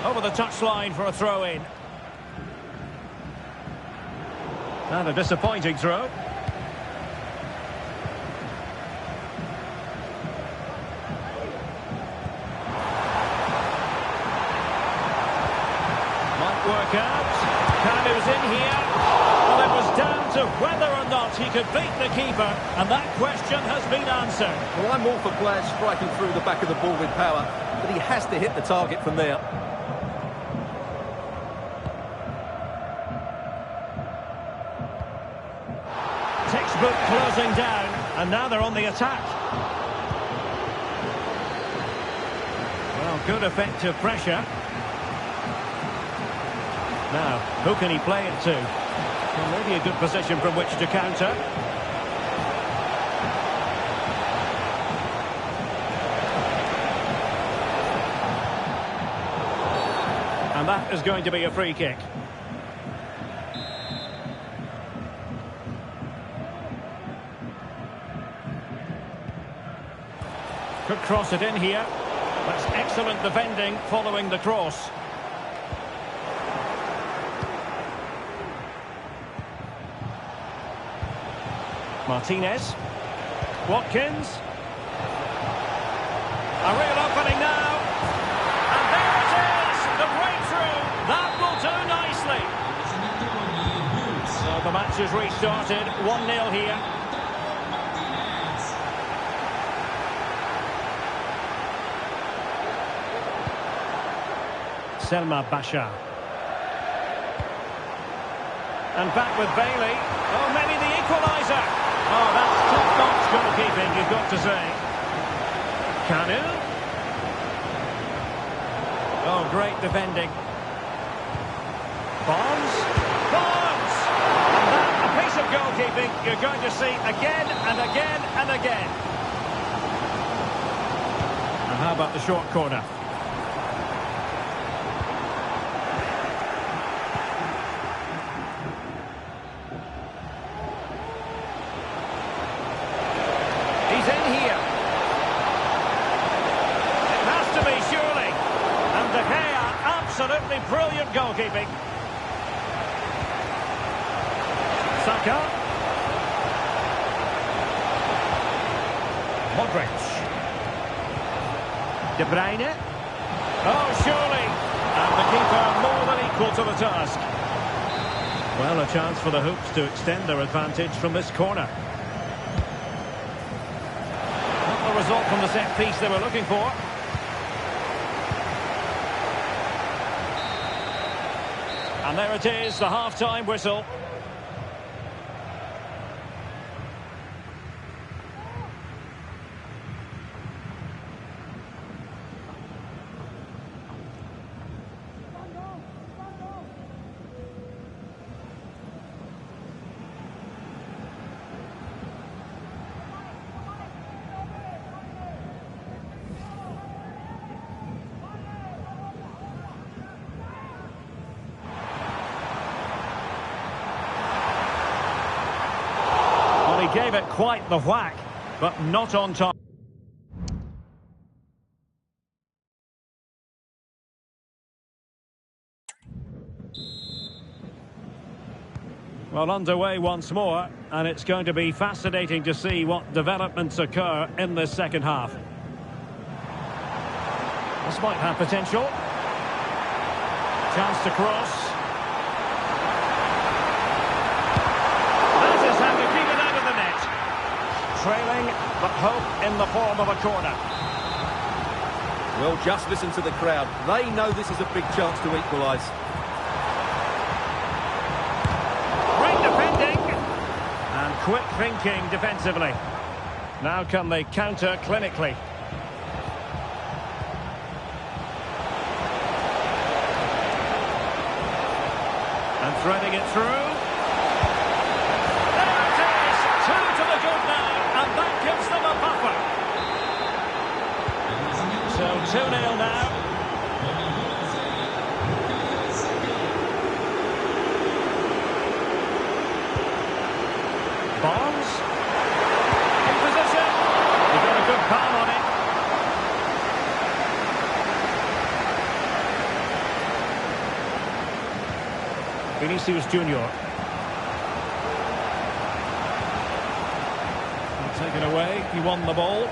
Over the touchline for a throw-in. And a disappointing throw. Might work out. Kanu's in here. Well, it was down to whether or not he could beat the keeper, and that question has been answered. Well, I'm all for players striking through the back of the ball with power, but he has to hit the target from there. Textbook closing down, and now they're on the attack. Well, good effective pressure. Now, who can he play it to? Well, maybe a good position from which to counter. And that is going to be a free kick. Could cross it in here. That's excellent defending following the cross. Martinez. Watkins. A real opening now. And there it is! The breakthrough! That will do nicely. So the match has restarted. 1-0 here. Selma Basha. And back with Bailey. Oh, maybe the equaliser. Oh, that's top-notch goalkeeping, you've got to say. Kanu. Oh, great defending. Barnes. Barnes! And that, a piece of goalkeeping you're going to see again and again and again. And how about the short corner? He's in here. It has to be, surely. And De Gea, absolutely brilliant goalkeeping. Saka. Modric. De Bruyne. Oh, surely. And the keeper more than equal to the task. Well, a chance for the Hoops to extend their advantage from this corner. The result from the set piece they were looking for. And there it is, the half-time whistle. He gave it quite the whack, but not on time. Well, underway once more, and it's going to be fascinating to see what developments occur in this second half. This might have potential. Chance to cross. Trailing, but hope in the form of a corner. Well, just listen to the crowd. They know this is a big chance to equalise. Great defending. And quick thinking defensively. Now can they counter clinically? And threading it through. Gives them a buffer. So 2-0 now. Barnes. In position. He got a good palm on it. Vinicius Junior. Taken away, he won the ball.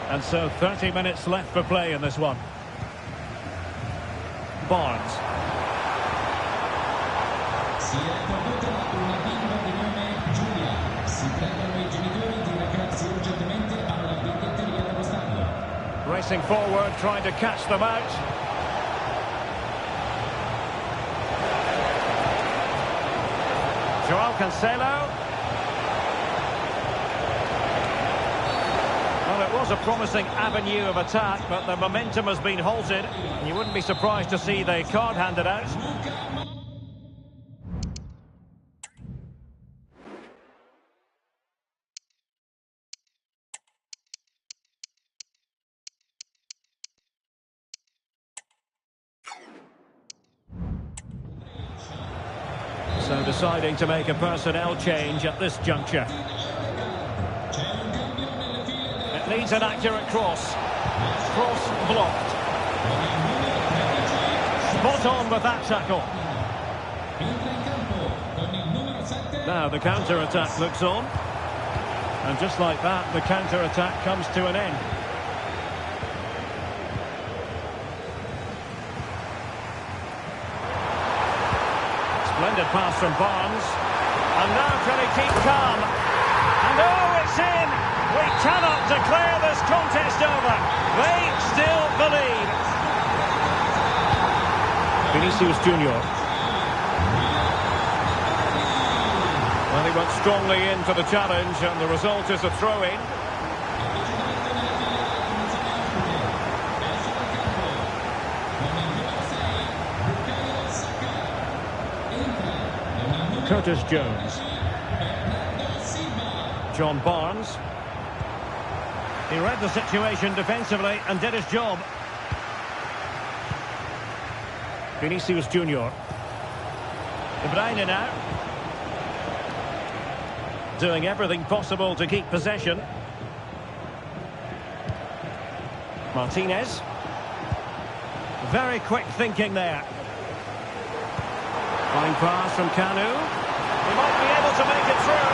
And so 30 minutes left for play in this one. Barnes. Racing forward, trying to catch them out. Joao Cancelo. Well, it was a promising avenue of attack, but the momentum has been halted. You wouldn't be surprised to see the card handed out. So deciding to make a personnel change at this juncture. It needs an accurate cross. Cross blocked. Spot on with that tackle. Now the counter-attack looks on. And just like that, the counter-attack comes to an end. Splendid pass from Barnes. And now can he keep calm? And oh, it's in! We cannot declare this contest over. They still believe. Vinicius Junior. Well, he went strongly into the challenge, and the result is a throw-in. Curtis Jones. John Barnes. He read the situation defensively and did his job. Vinicius Junior. De Bruyne now. Doing everything possible to keep possession. Martinez. Very quick thinking there. Fine pass from Kanu. He might be able to make it through.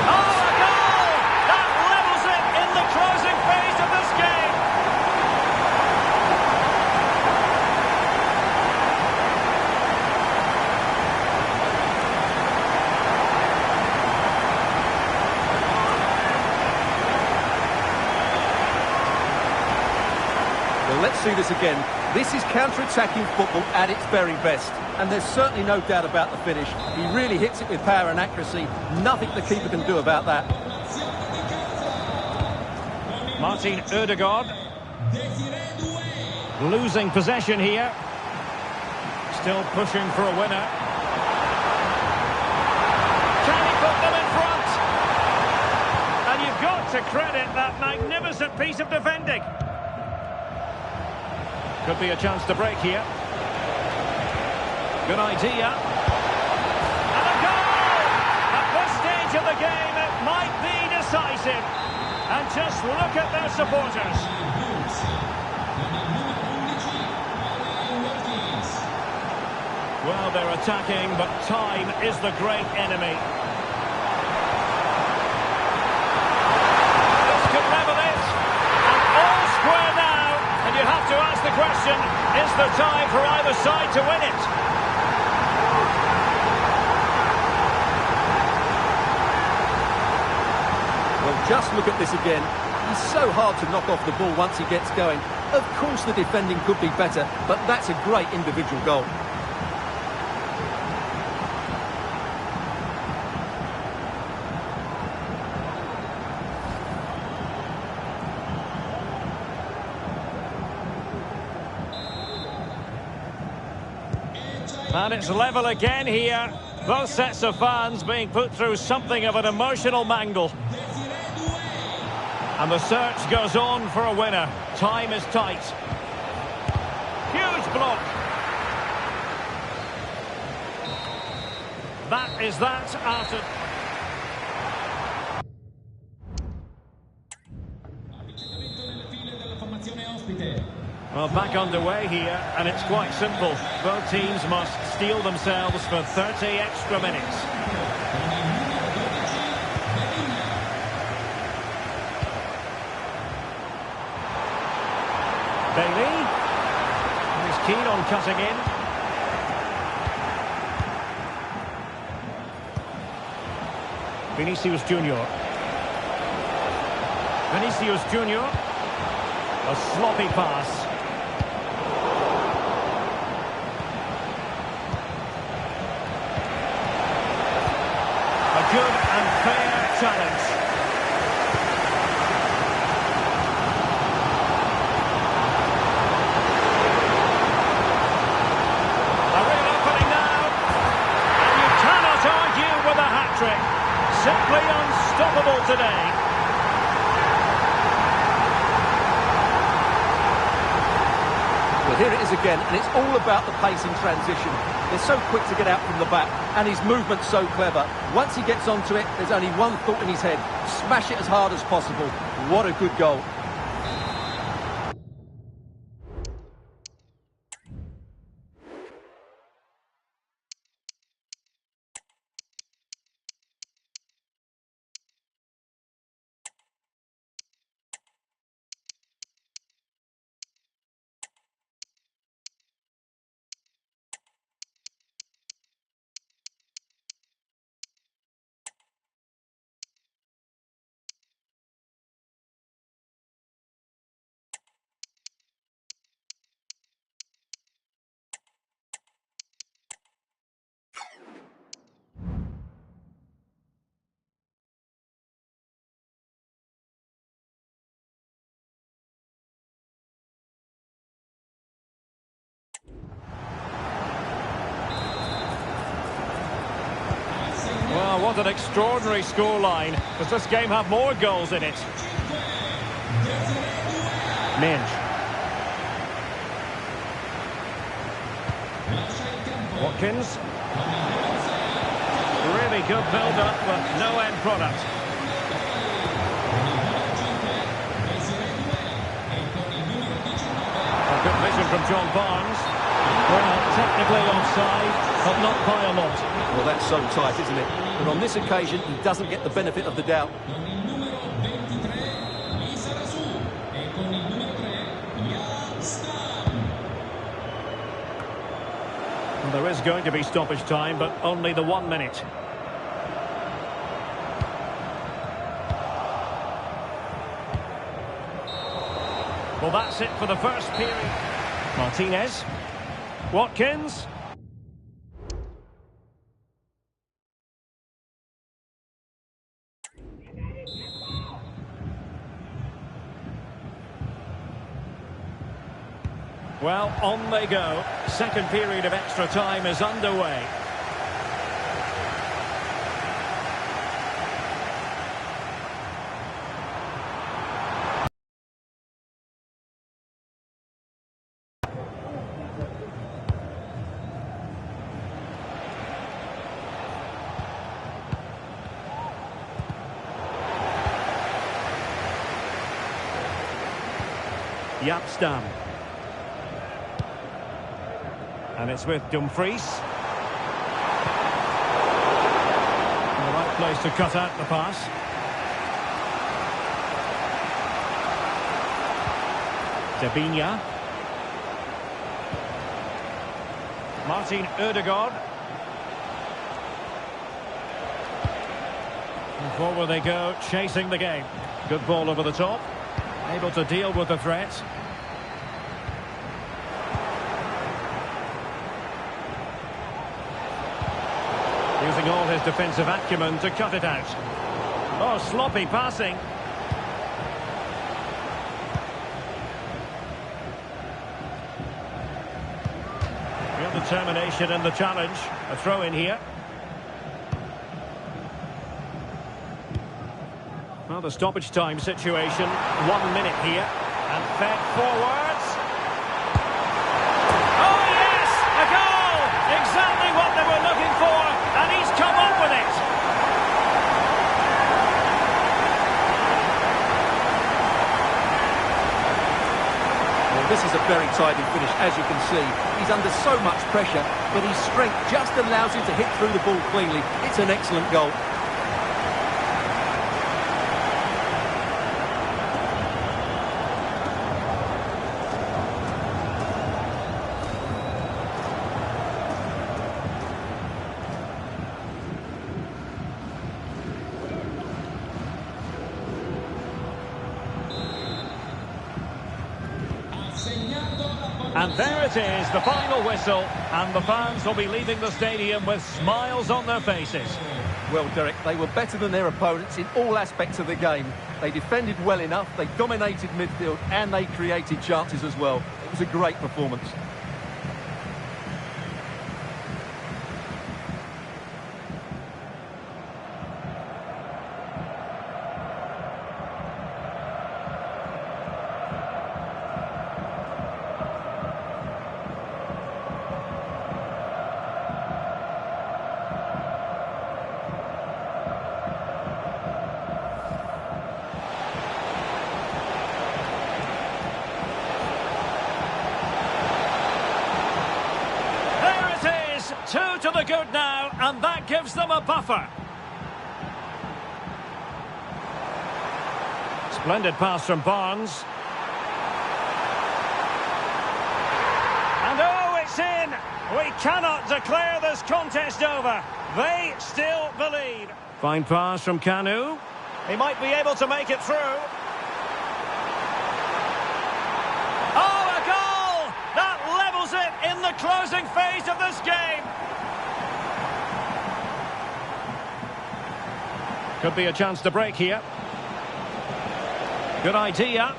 Oh, a goal! That levels it in the closing phase of this game. see this again. This is counter-attacking football at its very best. And there's certainly no doubt about the finish. He really hits it with power and accuracy. Nothing the keeper can do about that. Martin Ødegaard. Losing possession here. Still pushing for a winner. Can he put them in front? And you've got to credit that magnificent piece of defending. Could be a chance to break here. Good idea. And a goal! At this stage of the game, it might be decisive. And just look at their supporters. Well, they're attacking, but time is the great enemy. This could level it. And all square now. And you have to ask the question, is there time for either side to win it? Well, just look at this again. He's so hard to knock off the ball once he gets going. Of course the defending could be better, but that's a great individual goal. And it's level again here. Both sets of fans being put through something of an emotional mangle. And the search goes on for a winner. Time is tight. Huge block. That is that after... Well, back underway here, and it's quite simple. Both teams must steel themselves for 30 extra minutes. Bailey. He's keen on cutting in. Vinicius Junior. Vinicius Junior. A sloppy pass. A good and fair challenge. A real opening now. And you cannot argue with a hat-trick. Simply unstoppable today. Well, here it is again, and it's all about the pace in transition. They're so quick to get out from the back, and his movement's so clever. Once he gets onto it, there's only one thought in his head. Smash it as hard as possible. What a good goal. Well, what an extraordinary scoreline. Does this game have more goals in it? Minge. Watkins. Really good build-up, but no end product. A good vision from John Barnes. Well, technically offside, but not by a lot. Well, that's so tight, isn't it? But on this occasion, he doesn't get the benefit of the doubt. And there is going to be stoppage time, but only the 1 minute. Well, that's it for the first period. Martinez. Watkins. Well, on they go. Second period of extra time is underway. Yapstam. And it's with Dumfries. In the right place to cut out the pass. Debinya. Martin Ødegaard. And forward they go, chasing the game. Good ball over the top. Able to deal with the threat. Using all his defensive acumen to cut it out. Oh, sloppy passing. Real determination in the challenge. A throw in here. Well, the stoppage time situation, 1 minute here, and fed forwards. Oh yes, a goal! Exactly what they were looking for, and he's come up with it. Well, this is a very tidy finish, as you can see. He's under so much pressure, but his strength just allows him to hit through the ball cleanly. It's an excellent goal. And there it is, the final whistle, and the fans will be leaving the stadium with smiles on their faces. Well, Derek, they were better than their opponents in all aspects of the game. They defended well enough, they dominated midfield, and they created chances as well. It was a great performance. Two to the good now, and that gives them a buffer. Splendid pass from Barnes. And oh, it's in! We cannot declare this contest over. They still believe. Fine pass from Kanu. He might be able to make it through. Oh, a goal! That levels it in the closing phase of this game. Could be a chance to break here. Good idea.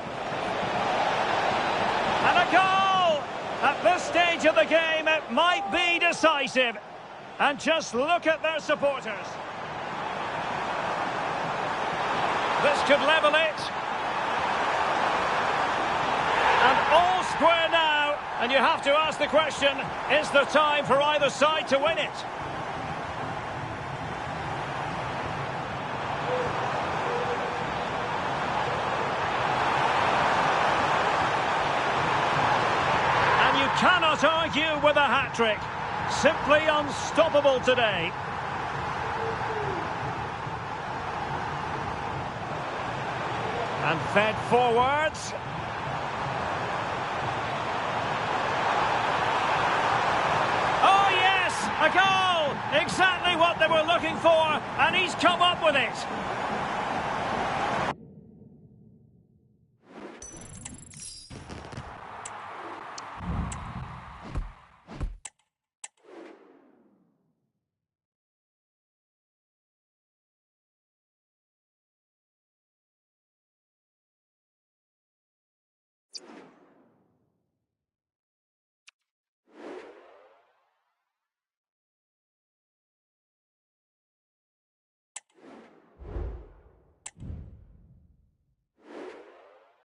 And a goal! At this stage of the game, it might be decisive. And just look at their supporters. This could level it. And all square now. And you have to ask the question, is there time for either side to win it? Cannot argue with a hat-trick. Simply unstoppable today. And fed forwards. Oh yes, a goal! Exactly what they were looking for, and he's come up with it.